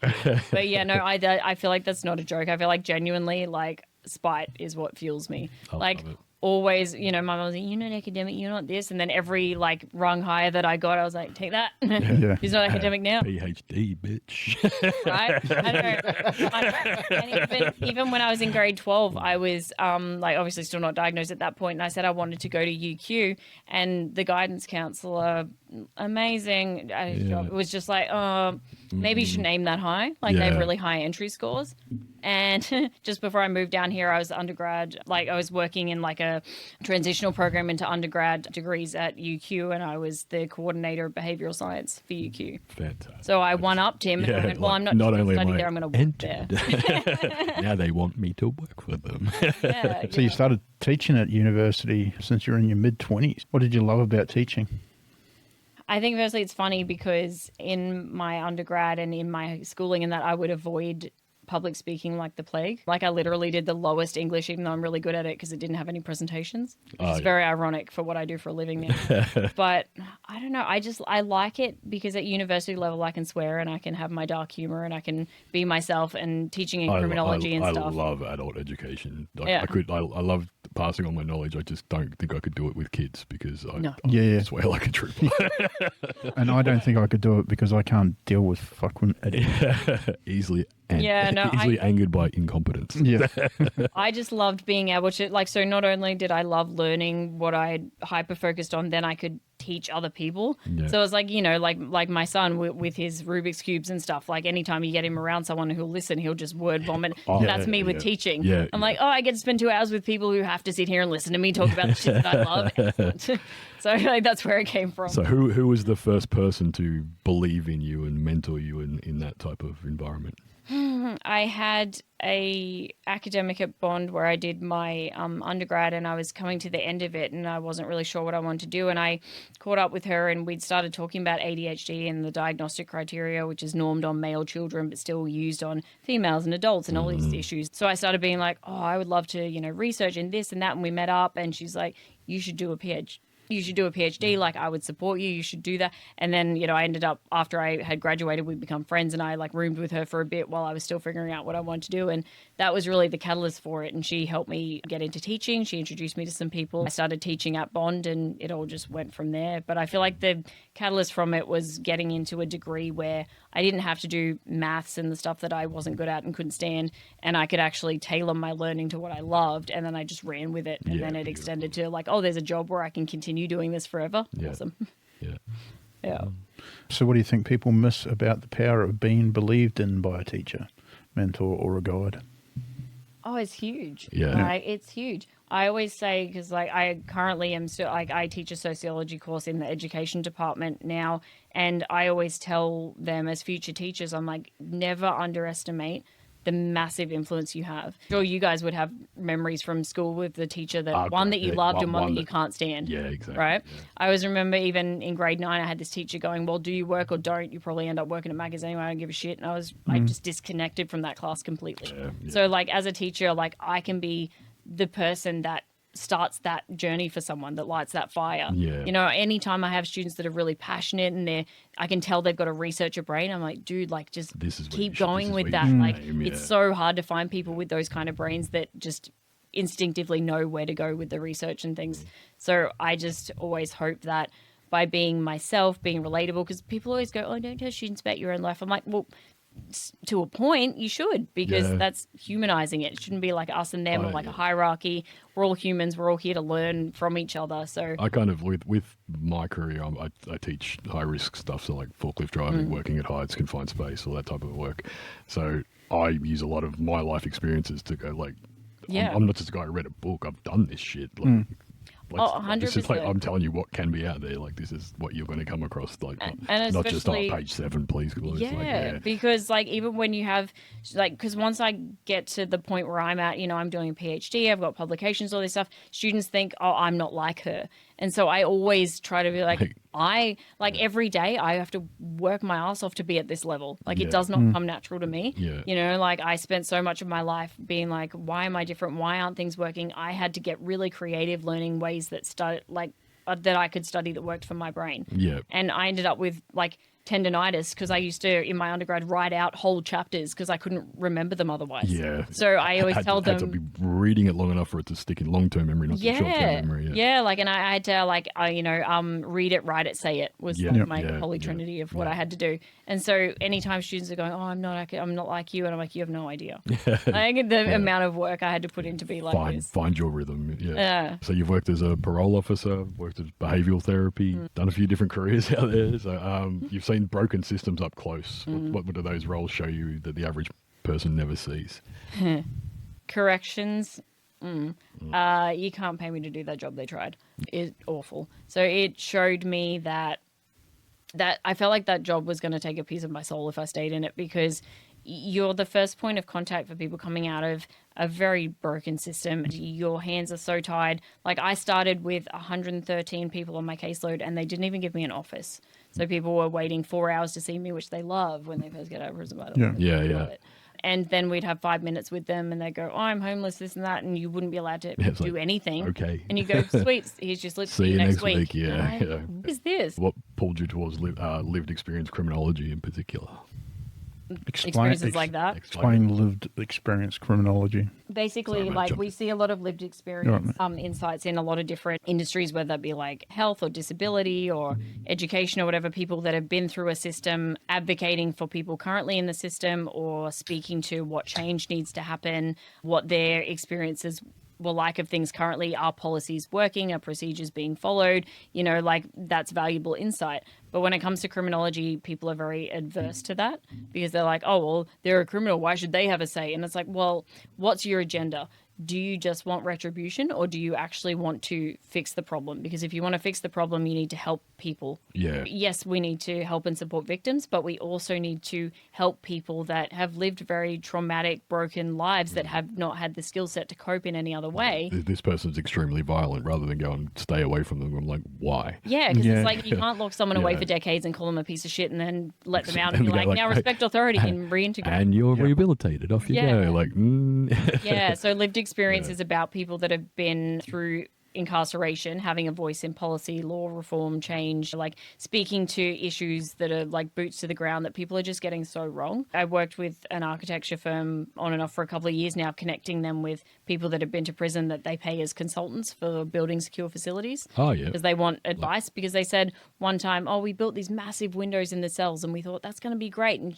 S4: But yeah, no, I feel like that's not a joke. I feel like genuinely, like, spite is what fuels me. Like,
S1: love it.
S4: always, you know, my mom was like, you're not academic, you're not this. And then every, like, rung higher that I got, I was like, take that.
S3: Yeah.
S4: He's not academic now.
S1: PhD, bitch.
S4: Right? I know. And even when I was in grade 12, I was like obviously still not diagnosed at that point, and I said I wanted to go to UQ, and the guidance counselor, amazing, it was just like, maybe you shouldn't aim that high. Like they have really high entry scores. And just before I moved down here, I was undergrad, like I was working in like a transitional program into undergrad degrees at UQ, and I was the coordinator of behavioral science for UQ.
S1: Fantastic.
S4: So I one-upped him, and I went, well, I'm not just
S1: only
S4: studying
S1: am I
S4: there, I'm going to work there.
S1: now they want me to work for them.
S4: Yeah,
S3: So you started teaching at university since you were in your mid-20s. What did you love about teaching?
S4: I think firstly it's funny because in my undergrad and in my schooling and that I would avoid public speaking like the plague. Like I literally did the lowest English, even though I'm really good at it because it didn't have any presentations. It's very ironic for what I do for a living now. But I don't know. I like it because at university level I can swear and I can have my dark humor and I can be myself, and teaching in criminology and stuff.
S1: I love adult education.
S4: Yeah.
S1: I love passing on my knowledge. I just don't think I could do it with kids because I swear like a trooper.
S3: And I don't think I could do it because I can't deal with fucking idiots.
S1: Easily angered by incompetence.
S3: Yeah.
S4: I just loved being able to, like, so not only did I love learning what I hyper focused on, then I could teach other people.
S1: Yeah.
S4: So it was like, you know, like my son with his Rubik's Cubes and stuff, like anytime you get him around someone who'll listen, he'll just word vomit. That's me with teaching.
S1: Yeah,
S4: I'm like, oh, I get to spend 2 hours with people who have to sit here and listen to me talk about the shit that I love. Excellent. So like, that's where it came from.
S1: So who was the first person to believe in you and mentor you in that type of environment?
S4: I had a academic at Bond where I did my undergrad, and I was coming to the end of it and I wasn't really sure what I wanted to do, and I caught up with her and we'd started talking about ADHD and the diagnostic criteria, which is normed on male children but still used on females and adults and all these issues. So I started being like, oh, I would love to, you know, research in this and that, and we met up and she's like, you should do a PhD, like I would support you, you should do that. And then, you know, I ended up, after I had graduated, we'd become friends, and I like roomed with her for a bit while I was still figuring out what I wanted to do, and that was really the catalyst for it. And she helped me get into teaching. She introduced me to some people. I started teaching at Bond and it all just went from there. But I feel like the catalyst from it was getting into a degree where I didn't have to do maths and the stuff that I wasn't good at and couldn't stand, and I could actually tailor my learning to what I loved, and then I just ran with it. And then it extended to like, oh, there's a job where I can continue doing this forever.
S1: Yeah.
S4: Awesome.
S1: Yeah.
S4: Yeah.
S3: So what do you think people miss about the power of being believed in by a teacher, mentor, or a guide?
S4: Oh, it's huge.
S1: Yeah.
S4: Like, it's huge. I always say, because like I currently am still, like I teach a sociology course in the education department now, and I always tell them as future teachers, I'm like, never underestimate the massive influence you have. Sure, you guys would have memories from school with the teacher that one that you loved and one that you can't stand.
S1: Yeah, exactly.
S4: Right?
S1: Yeah.
S4: I always remember even in grade 9, I had this teacher going, well, do you work or don't? You probably end up working at Macca's anyway. I don't give a shit. And I just disconnected from that class completely.
S1: Yeah.
S4: So like as a teacher, like I can be the person that starts that journey for someone, that lights that fire.
S1: Yeah.
S4: You know, anytime I have students that are really passionate and I can tell they've got a researcher brain, I'm like, dude, like just keep going with that. Like it's so hard to find people with those kind of brains that just instinctively know where to go with the research and things. So I just always hope that by being myself, being relatable, because people always go, oh, don't tell students about your own life. I'm like, well, to a point you should, because that's humanizing it. It shouldn't be like us and them or like a hierarchy. We're all humans, we're all here to learn from each other. So
S1: I kind of with my career, I teach high risk stuff, so like forklift driving, working at heights, confined space, all that type of work. So I use a lot of my life experiences to go like, I'm not just a guy who read a book, I've done this shit. Like,
S4: 100%.
S1: This is like, I'm telling you what can be out there. Like this is what you're going to come across. Like
S4: and
S1: not just page 7, please.
S4: Yeah, because like even when you have like, because once I get to the point where I'm at, you know, I'm doing a PhD, I've got publications, all this stuff. Students think, oh, I'm not like her, and so I always try to be like, every day I have to work my ass off to be at this level. Like it does not come natural to me.
S1: Yeah.
S4: You know, like I spent so much of my life being like, why am I different? Why aren't things working? I had to get really creative learning ways that that I could study that worked for my brain.
S1: Yeah.
S4: And I ended up with like tendonitis because I used to, in my undergrad, write out whole chapters because I couldn't remember them otherwise.
S1: Yeah.
S4: So I always tell them.
S1: Had to be reading it long enough for it to stick in long-term memory, not just short-term memory.
S4: Yeah. Like, and I had to read it, write it, say it was like my holy trinity of what I had to do. And so anytime students are going, oh, I'm not like you. And I'm like, you have no idea. Like the amount of work I had to put in to be like this.
S1: Find your rhythm. Yeah. So you've worked as a parole officer, worked as behavioural therapy, done a few different careers out there. So you've seen broken systems up close. What do those roles show you that the average person never sees?
S4: Corrections. You can't pay me to do that job. They tried. It's awful. So it showed me that I felt like that job was going to take a piece of my soul if I stayed in it, because you're the first point of contact for people coming out of a very broken system. Your hands are so tied. Like I started with 113 people on my caseload and they didn't even give me an office. So people were waiting 4 hours to see me, which they love when they first get out of prison. By the way.
S1: Yeah.
S4: And then we'd have 5 minutes with them and they'd go, oh, I'm homeless, this and that. And you wouldn't be allowed to do anything.
S1: Okay.
S4: And you go, sweet, here's just let's see you next week.
S1: Yeah.
S4: What is this?
S1: What pulled you towards lived experience criminology in particular?
S4: Experiences like that.
S3: Explain lived experience criminology.
S4: Basically, we see a lot of lived experience insights in a lot of different industries, whether that be like health or disability or education or whatever, people that have been through a system, advocating for people currently in the system or speaking to what change needs to happen, what their experiences were like of things currently, are policies working, are procedures being followed, that's valuable insight. But when it comes to criminology, people are very adverse to that because they're like, oh, well, they're a criminal. Why should they have a say? And it's like, well, what's your agenda? Do you just want retribution or do you actually want to fix the problem? Because if you want to fix the problem, you need to help people.
S1: Yeah.
S4: Yes, we need to help and support victims, but we also need to help people that have lived very traumatic, broken lives that have not had the skill set to cope in any other way.
S1: This person's extremely violent, rather than go and stay away from them. I'm like, why?
S4: Yeah, because it's like you can't lock someone away for decades and call them a piece of shit and then let them out and be like, now respect authority and reintegrate.
S1: And you're rehabilitated. Off you go. Like,
S4: Yeah, so lived experience is about people that have been through incarceration, having a voice in policy, law reform, change, like speaking to issues that are like boots to the ground that people are just getting so wrong. I worked with an architecture firm on and off for a couple of years now, connecting them with people that have been to prison that they pay as consultants for building secure facilities.
S1: Oh, yeah.
S4: Because they want advice, because they said one time, oh, we built these massive windows in the cells and we thought that's going to be great. And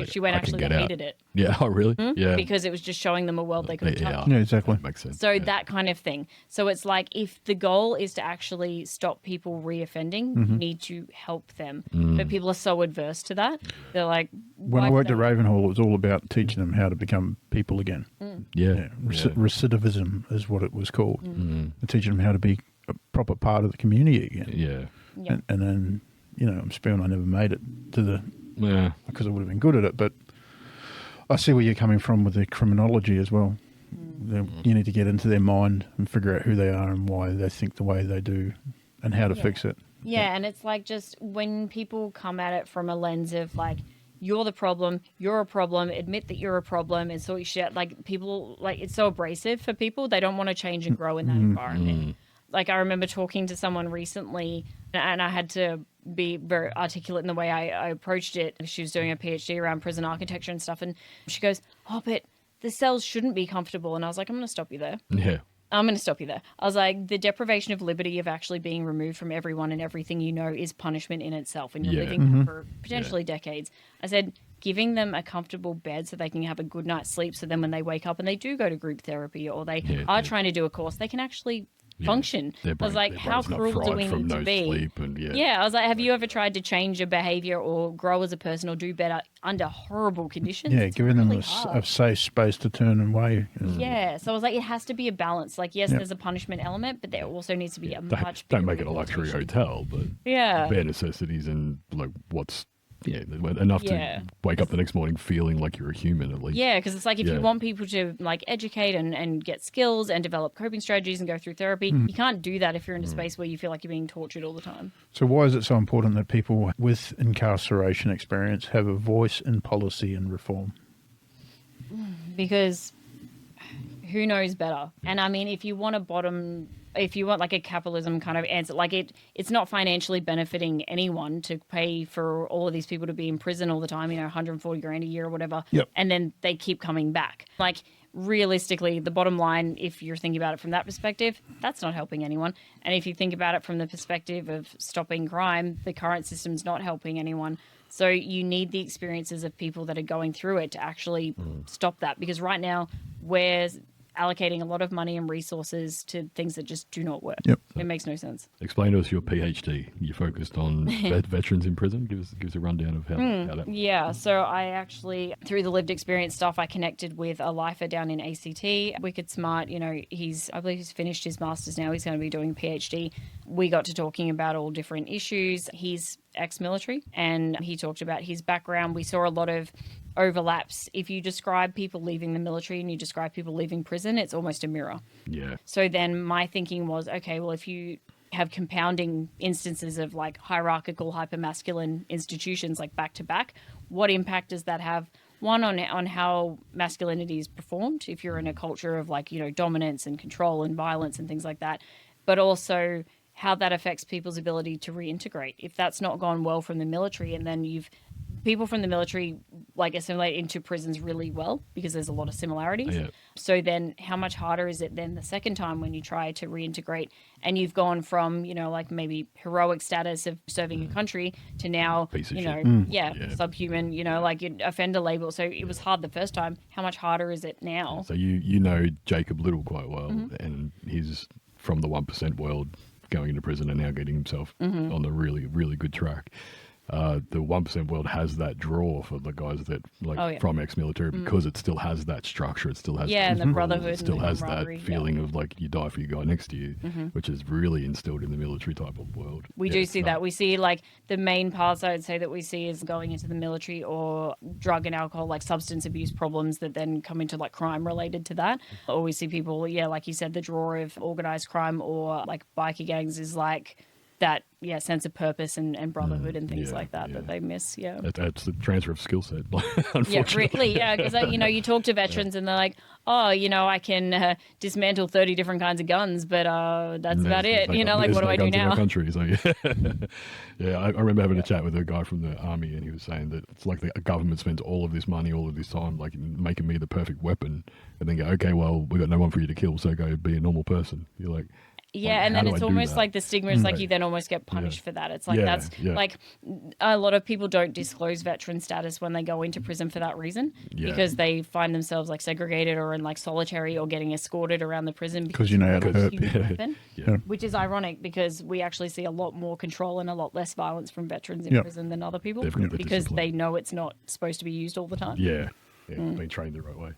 S4: she went, actually, they hated it.
S1: Yeah, oh, really? Yeah.
S4: Because it was just showing them a world they couldn't touch.
S3: Yeah, exactly.
S1: Makes sense.
S4: So that kind of thing. So it's like if the goal is to actually stop people reoffending, you need to help them. But people are so adverse to that. They're like,
S3: when I worked at Ravenhall, it was all about teaching them how to become people again. Recidivism is what it was called. And teaching them how to be a proper part of the community again.
S1: Yeah.
S3: And then, I'm spewing I never made it to the... Yeah. Because I would have been good at it, but I see where you're coming from with the criminology as well. You need to get into their mind and figure out who they are and why they think the way they do and how to fix it.
S4: Yeah, and it's like just when people come at it from a lens of like, you're the problem, you're a problem, admit that you're a problem and sort your shit. Like people, like it's so abrasive for people. They don't want to change and grow in that environment. Like I remember talking to someone recently and I had to be very articulate in the way I approached it. She was doing a PhD around prison architecture and stuff. And she goes, oh, but the cells shouldn't be comfortable. And I was like, I'm going to stop you there.
S1: Yeah.
S4: I'm going to stop you there. I was like, the deprivation of liberty of actually being removed from everyone and everything you know is punishment in itself. And you're living there for potentially decades. I said, giving them a comfortable bed so they can have a good night's sleep. So then when they wake up and they do go to group therapy or they are trying to do a course, they can actually function. I was like, how cruel do we need to be? I was like, have you ever tried to change your behavior or grow as a person or do better under horrible conditions?
S3: Yeah, giving them a safe space to turn away.
S4: Yeah, so I was like, it has to be a balance. Like, yes, there's a punishment element, but there also needs to be a much
S1: Don't make it a luxury hotel, but bare necessities and like what's enough
S4: Yeah.
S1: to wake up the next morning feeling like you're a human at least.
S4: Yeah, because it's like if
S1: Yeah.
S4: you want people to like educate and get skills and develop coping strategies and go through therapy, you can't do that if you're in a space where you feel like you're being tortured all the time.
S3: So why is it so important that people with incarceration experience have a voice in policy and reform?
S4: Because who knows better? And I mean, if you want like a capitalism kind of answer, like it's not financially benefiting anyone to pay for all of these people to be in prison all the time, 140 grand a year or whatever.
S3: Yep.
S4: And then they keep coming back. Like realistically, the bottom line, if you're thinking about it from that perspective, that's not helping anyone. And if you think about it from the perspective of stopping crime, the current system's not helping anyone. So you need the experiences of people that are going through it to actually stop that. Because right now we're allocating a lot of money and resources to things that just do not work.
S3: Yep.
S4: It makes no sense.
S1: Explain to us your PhD. You focused on veterans in prison. Give us a rundown of how that.
S4: Yeah, so I actually, through the lived experience stuff, I connected with a lifer down in ACT, wicked smart. I believe he's finished his master's now. He's going to be doing a PhD. We got to talking about all different issues. He's ex-military, and he talked about his background. We saw a lot of overlaps. If you describe people leaving the military and you describe people leaving prison, it's almost a mirror.
S1: Yeah.
S4: So then my thinking was, okay, well, if you have compounding instances of like hierarchical, hypermasculine institutions like back to back, what impact does that have? One, on how masculinity is performed, if you're in a culture of like, dominance and control and violence and things like that, but also how that affects people's ability to reintegrate. If that's not gone well from the military, and then people from the military like assimilate into prisons really well because there's a lot of similarities.
S1: Yeah.
S4: So then how much harder is it then the second time when you try to reintegrate and you've gone from, like maybe heroic status of serving your country to now,
S1: Piece of shit.
S4: subhuman, like your offender label. So it was hard the first time. How much harder is it now?
S1: So you know Jacob Little quite well, and he's from the 1% world, going into prison and now getting himself on the really, really good track. The 1% world has that draw for the guys that from ex-military because it still has that structure. It still has
S4: and the brotherhood.
S1: It still
S4: and
S1: has that
S4: camaraderie,
S1: feeling of like you die for your guy next to you, which is really instilled in the military type of world.
S4: We do see that. We see like the main paths I would say that we see is going into the military or drug and alcohol, like substance abuse problems that then come into like crime related to that. Or we see people, like you said, the draw of organized crime or like biker gangs is like that sense of purpose and brotherhood and things like that they miss.
S1: That's the transfer of skill set, unfortunately.
S4: Because you talk to veterans and they're like, I can dismantle 30 different kinds of guns, but that's about it. What do I do now?
S1: Country, so I remember having a chat with a guy from the army, and he was saying that it's like the government spends all of this money, all of this time, like making me the perfect weapon, and then go, okay, well, we got no one for you to kill, so go be a normal person. You're like.
S4: And then it's almost like the stigma is like you then almost get punished for that. It's like like a lot of people don't disclose veteran status when they go into prison for that reason because they find themselves like segregated or in like solitary or getting escorted around the prison because
S3: how to hurt
S4: people. Which is ironic because we actually see a lot more control and a lot less violence from veterans in prison than other people because they know it's not supposed to be used all the time.
S1: Being trained the right way.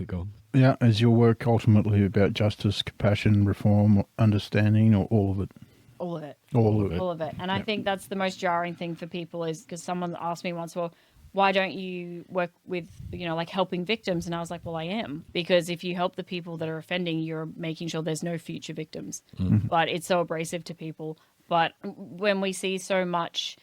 S1: Go on.
S3: Yeah, is your work ultimately about justice, compassion, reform, understanding, or all of it?
S4: All of it.
S3: All of it.
S4: And I think that's the most jarring thing for people is because someone asked me once, well, why don't you work with, like helping victims? And I was like, well, I am. Because if you help the people that are offending, you're making sure there's no future victims. But it's so abrasive to people. But when we see so much,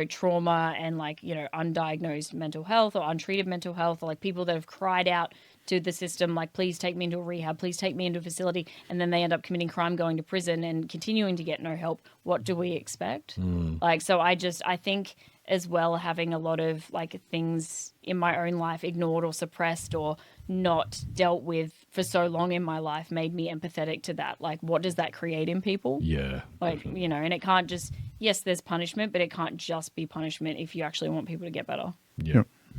S4: trauma and like, undiagnosed mental health or untreated mental health, or like people that have cried out to the system, like, please take me into a rehab, please take me into a facility, and then they end up committing crime, going to prison and continuing to get no help, what do we expect? So I think as well, having a lot of like things in my own life ignored or suppressed or not dealt with for so long in my life made me empathetic to that. Like, what does that create in people?
S1: Definitely.
S4: And it can't just, yes, there's punishment, but it can't just be punishment if you actually want people to get better.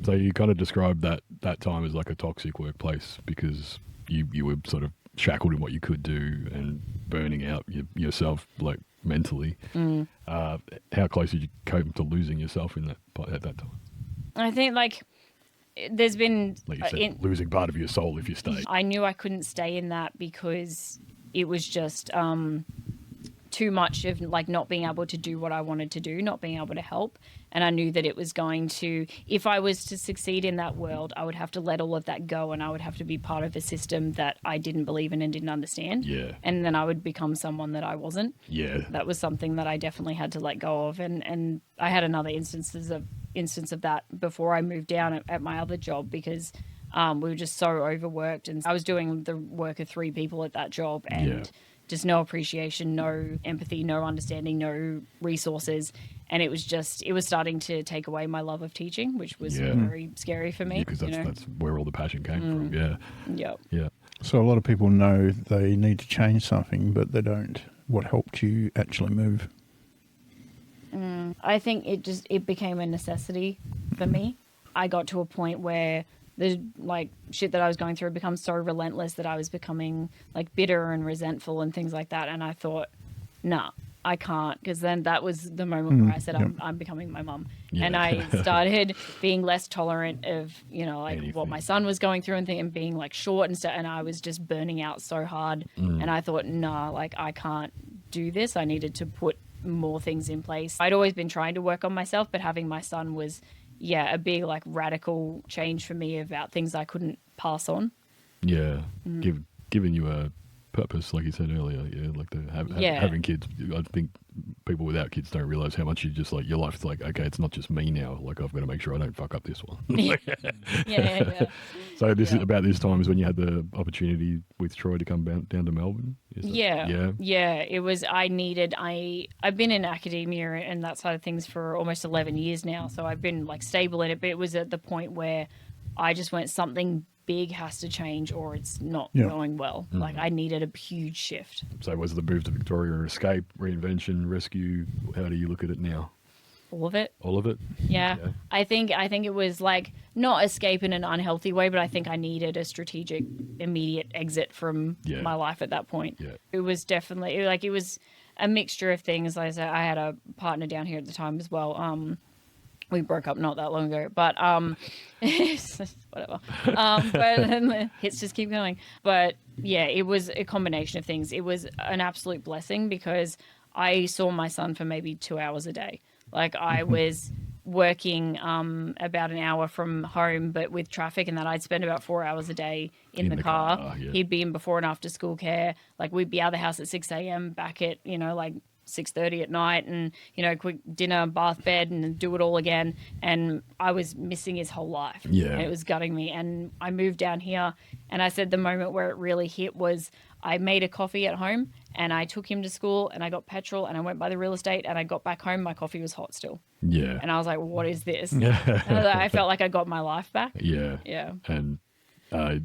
S1: So you kind of described that time as like a toxic workplace because you were sort of shackled in what you could do and burning out yourself like mentally. How close did you cope to losing yourself at that time?
S4: I think like there's been
S1: like you said, losing part of your soul if you stay.
S4: I knew I couldn't stay in that because it was just too much of like not being able to do what I wanted to do, not being able to help. And I knew that it was going to, if I was to succeed in that world, I would have to let all of that go, and I would have to be part of a system that I didn't believe in and didn't understand.
S1: Yeah.
S4: And then I would become someone that I wasn't.
S1: Yeah.
S4: That was something that I definitely had to let go of. And I had another instance of that before I moved down at my other job, because we were just so overworked, and I was doing the work of 3 people at that job, and just no appreciation, no empathy, no understanding, no resources. And it was starting to take away my love of teaching, which was very scary for me.
S1: Because that's where all the passion came from. Yeah.
S4: Yep.
S1: Yeah.
S3: So a lot of people know they need to change something, but they don't. What helped you actually move?
S4: I think it became a necessity for me. I got to a point where the like shit that I was going through had become so relentless that I was becoming like bitter and resentful and things like that. And I thought, nah, I can't, because then that was the moment where I said, I'm becoming my mum.
S1: Yeah.
S4: And I started being less tolerant of, like
S1: Anything.
S4: what my son was going through and being like short and stuff. And I was just burning out so hard. And I thought, nah, like I can't do this. I needed to put more things in place. I'd always been trying to work on myself, but having my son was, a big like radical change for me about things I couldn't pass on.
S1: Yeah. Giving you a purpose, like you said earlier. Yeah. Like having kids. I think people without kids don't realize how much you just like your life's like, okay, it's not just me now. Like I've got to make sure I don't fuck up this one.
S4: Yeah.
S1: So this is about this time is when you had the opportunity with Troy to come down to Melbourne.
S4: Yeah. It was, I've been in academia and that side of things for almost 11 years now. So I've been like stable in it, but it was at the point where I just went, something big has to change or it's not going well. Like I needed a huge shift.
S1: So was the move to Victoria an escape, reinvention, rescue? How do you look at it now?
S4: All of it.
S1: All of it?
S4: Yeah. I think it was like not escape in an unhealthy way, but I think I needed a strategic immediate exit from my life at that point. Yeah. It was definitely it was a mixture of things. Like I said, I had a partner down here at the time as well. We broke up not that long ago, but whatever. But then the hits just keep going. But yeah, it was a combination of things. It was an absolute blessing because I saw my son for maybe 2 hours a day. Like I was working about an hour from home, but with traffic and that, I'd spend about 4 hours a day in the car. He'd be in before and after school care. Like we'd be out of the house at 6 a.m. back at, like 6:30 at night, and quick dinner, bath, bed, and do it all again. And I was missing his whole life. And it was gutting me. And I moved down here, and I said the moment where it really hit was I made a coffee at home and I took him to school and I got petrol and I went by the real estate and I got back home, my coffee was hot still.
S1: Yeah.
S4: And I was like, what is this? And I felt like I got my life back.
S1: Yeah.
S4: Yeah.
S1: And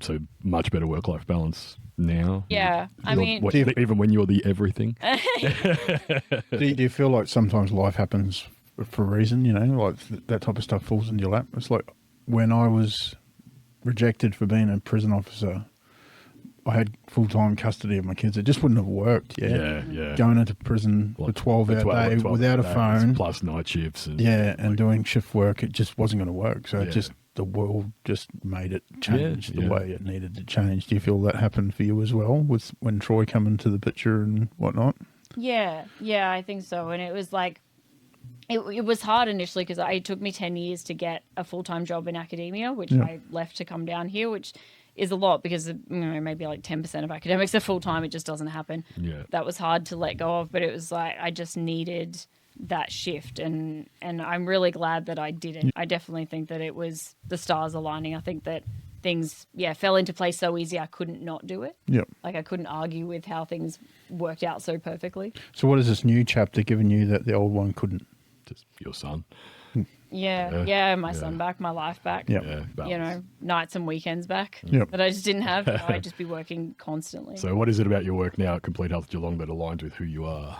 S1: so much better work-life balance now.
S4: Yeah.
S1: Even when you're the everything.
S3: Do you feel like sometimes life happens for a reason, like that type of stuff falls in your lap? It's like when I was rejected for being a prison officer, I had full-time custody of my kids. It just wouldn't have worked. Yeah. Going into prison for 12-hour day without a phone.
S1: Plus night shifts.
S3: And doing shift work, it just wasn't going to work. So the world just made it change the way it needed to change. Do you feel that happened for you as well with when Troy came into the picture and whatnot?
S4: Yeah, I think so. And it was like, it was hard initially because it took me 10 years to get a full-time job in academia, which I left to come down here, which is a lot because maybe like 10% of academics are full-time. It just doesn't happen. Yeah. That was hard to let go of, but it was like I just needed that shift, and I'm really glad that I did it. I definitely think that it was the stars aligning. I think that things fell into place so easy I couldn't not do it. Like I couldn't argue with how things worked out so perfectly.
S3: So what is this new chapter giving you that the old one couldn't?
S1: Just your son.
S4: My son back, my life back. Nights and weekends back that I just didn't have. I'd just be working constantly.
S1: So what is it about your work now at Complete Health Geelong that aligns with who you are?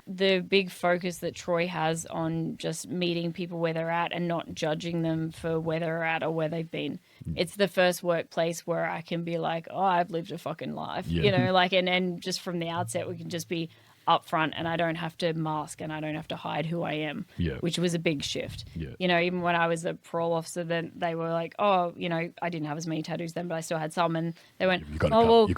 S4: The big focus that Troy has on just meeting people where they're at and not judging them for where they're at or where they've been. It's the first workplace where I can be like, oh, I've lived a fucking life, and just from the outset, we can just be upfront, and I don't have to mask and I don't have to hide who I am, which was a big shift. You know, even when I was a parole officer, then they were like, oh, you know, I didn't have as many tattoos then, but I still had some, and they went,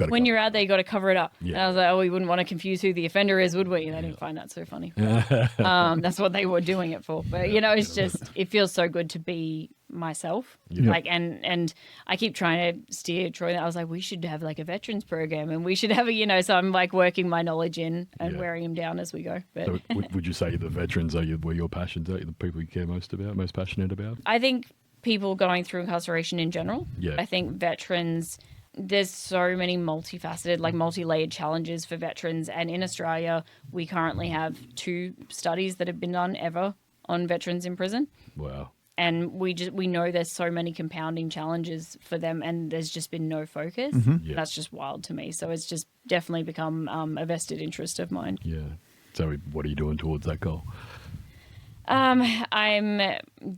S4: when you're out there, you got to cover it up. And I was like, oh, we wouldn't want to confuse who the offender is, would we? And they didn't find that so funny. That's what they were doing it for. But you know, it's just, it feels so good to be myself. Like, and I keep trying to steer Troy. I was like, we should have like a veterans program, and we should have a, you know, so I'm like working my knowledge in and wearing him down as we go. But
S1: so would you say the veterans are where your passions are, the people you care most passionate about?
S4: I think people going through incarceration in general. I think veterans, there's so many multifaceted, like multi-layered challenges for veterans. And in Australia, we currently have 2 studies that have been done ever on veterans in prison. Wow. And we know there's so many compounding challenges for them, and there's just been no focus. That's just wild to me. So it's just definitely become a vested interest of mine. Yeah.
S1: So what are you doing towards that goal?
S4: I'm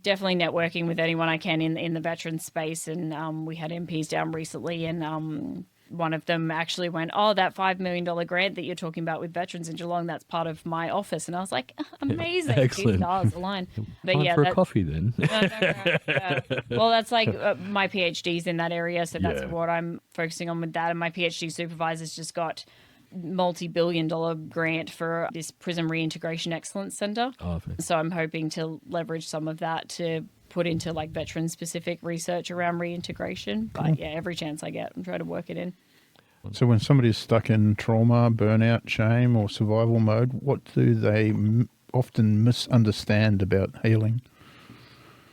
S4: definitely networking with anyone I can in the veteran space, and we had MPs down recently, and one of them actually went, oh, that $5 million grant that you're talking about with veterans in Geelong, that's part of my office. And I was like, amazing.
S1: Excellent.
S4: Stars align. But
S1: time for a coffee then.
S4: Well, that's like my PhD's in that area, so that's what I'm focusing on with that. And my PhD supervisor's just got multi-billion-dollar grant for this prison reintegration excellence center. So I'm hoping to leverage some of that to put into like veteran specific research around reintegration. But yeah, every chance I get, I'm trying to work it in.
S3: So when somebody's stuck in trauma, burnout, shame, or survival mode, what do they often misunderstand about healing?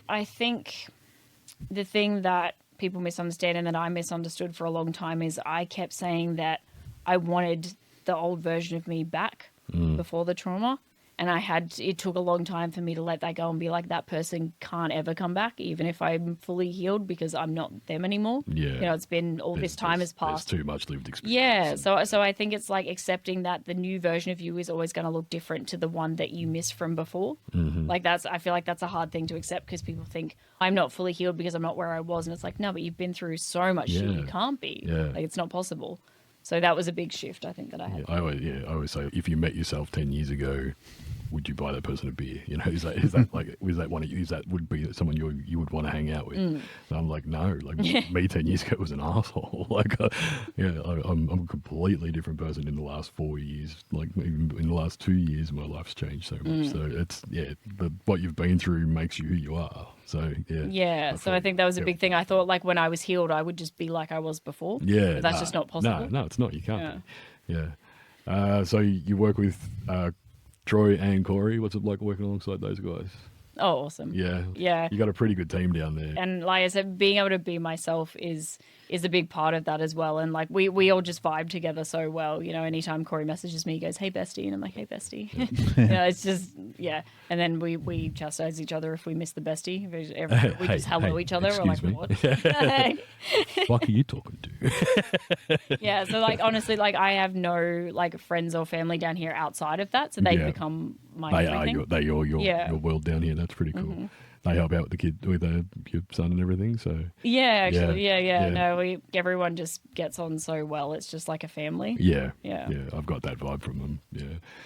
S4: I think the thing that people misunderstand, and that I misunderstood for a long time, is I kept saying that I wanted the old version of me back before the trauma. And it took a long time for me to let that go and be like, that person can't ever come back, even if I'm fully healed, because I'm not them anymore. You know, it's been this time has passed.
S1: There's too much lived experience.
S4: So I think it's like accepting that the new version of you is always going to look different to the one that you missed from before. Like I feel like that's a hard thing to accept, because people think I'm not fully healed because I'm not where I was. And it's like, no, but you've been through so much shit, you can't be. Like, it's not possible. So that was a big shift, I think, that I had.
S1: I always say, if you met yourself 10 years ago, would you buy that person a beer? You know, is that like, is that one of you? Is that would be someone you would want to hang out with? And I'm like, no, like me 10 years ago was an asshole. Like, I'm a completely different person in the last 4 years. Like, even in the last 2 years, my life's changed so much. So it's what you've been through makes you who you are. So
S4: I think that was a big thing. I thought, like, when I was healed, I would just be like I was before. But that's just not possible.
S1: No, it's not. You can't. So you work with Troy and Cory. What's it like working alongside those guys?
S4: Oh, awesome.
S1: Yeah. You got a pretty good team down there.
S4: And like I said, being able to be myself is a big part of that as well. And like we all just vibe together so well. You know, anytime Cory messages me, he goes, hey, bestie. And I'm like, hey, bestie. You know, it's just, And then we chastise each other if we miss the bestie. We just hello each other. We're like, what?
S1: Fuck are you talking to?
S4: So like, honestly, like I have no like friends or family down here outside of that. So they've become my everything.
S1: They are your world down here. That's pretty cool. They help out with the kid, with your son and everything. So No, everyone just gets on so well. It's just like a family. Yeah. I've got that vibe from them.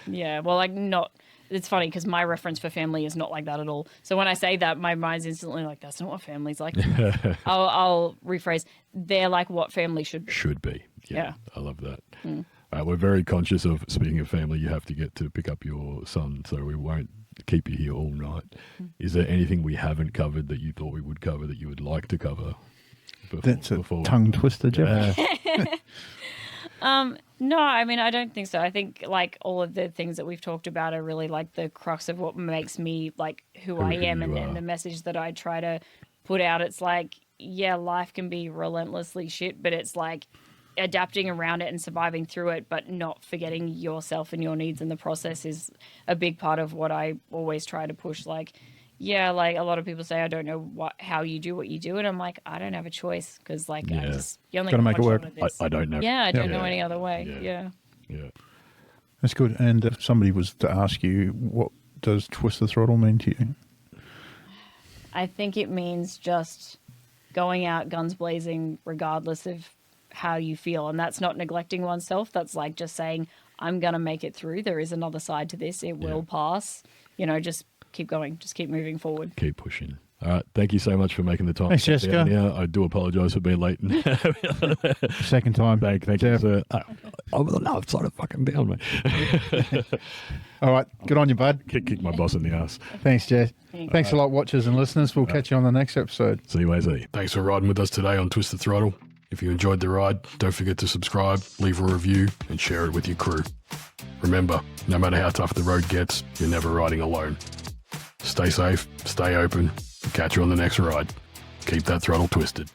S1: Yeah. Well, like not. It's funny because my reference for family is not like that at all. So when I say that, my mind's instantly like, that's not what family's like. I'll rephrase. They're like what family should be. Yeah. I love that. We're very conscious of, speaking of family, you have to get to pick up your son, so we won't keep you here all night. Is there anything we haven't covered that you thought we would cover that you would like to cover?
S3: That's a tongue twister, Jeff.
S4: No, I mean, I don't think so. I think like all of the things that we've talked about are really like the crux of what makes me like who I am, and the message that I try to put out. It's like, life can be relentlessly shit, but it's like adapting around it and surviving through it, but not forgetting yourself and your needs in the process is a big part of what I always try to push. Like, like a lot of people say, I don't know how you do what you do. And I'm like, I don't have a choice, because like you only
S3: got to make it work.
S1: I don't know.
S4: I don't know any other way. Yeah.
S3: That's good. And if somebody was to ask you, what does Twist the Throttle mean to you?
S4: I think it means just going out guns blazing regardless of how you feel. And that's not neglecting oneself. That's like just saying, I'm going to make it through. There is another side to this. It will pass. Just keep going. Just keep moving forward.
S1: Keep pushing. All right. Thank you so much for making the time.
S3: Thanks, Jessica.
S1: Yeah, I do apologise for being late.
S3: Second time.
S1: Thank you, sir. No, it's sort of fucking down, mate.
S3: All right. Good on you, bud.
S1: Kick my boss in the ass.
S3: Thanks, Jess. Thanks a lot, watchers and listeners. We'll catch you on the next episode.
S1: See you, AZ. Thanks for riding with us today on Twist the Throttle. If you enjoyed the ride, don't forget to subscribe, leave a review, and share it with your crew. Remember, no matter how tough the road gets, you're never riding alone. Stay safe, stay open, and catch you on the next ride. Keep that throttle twisted.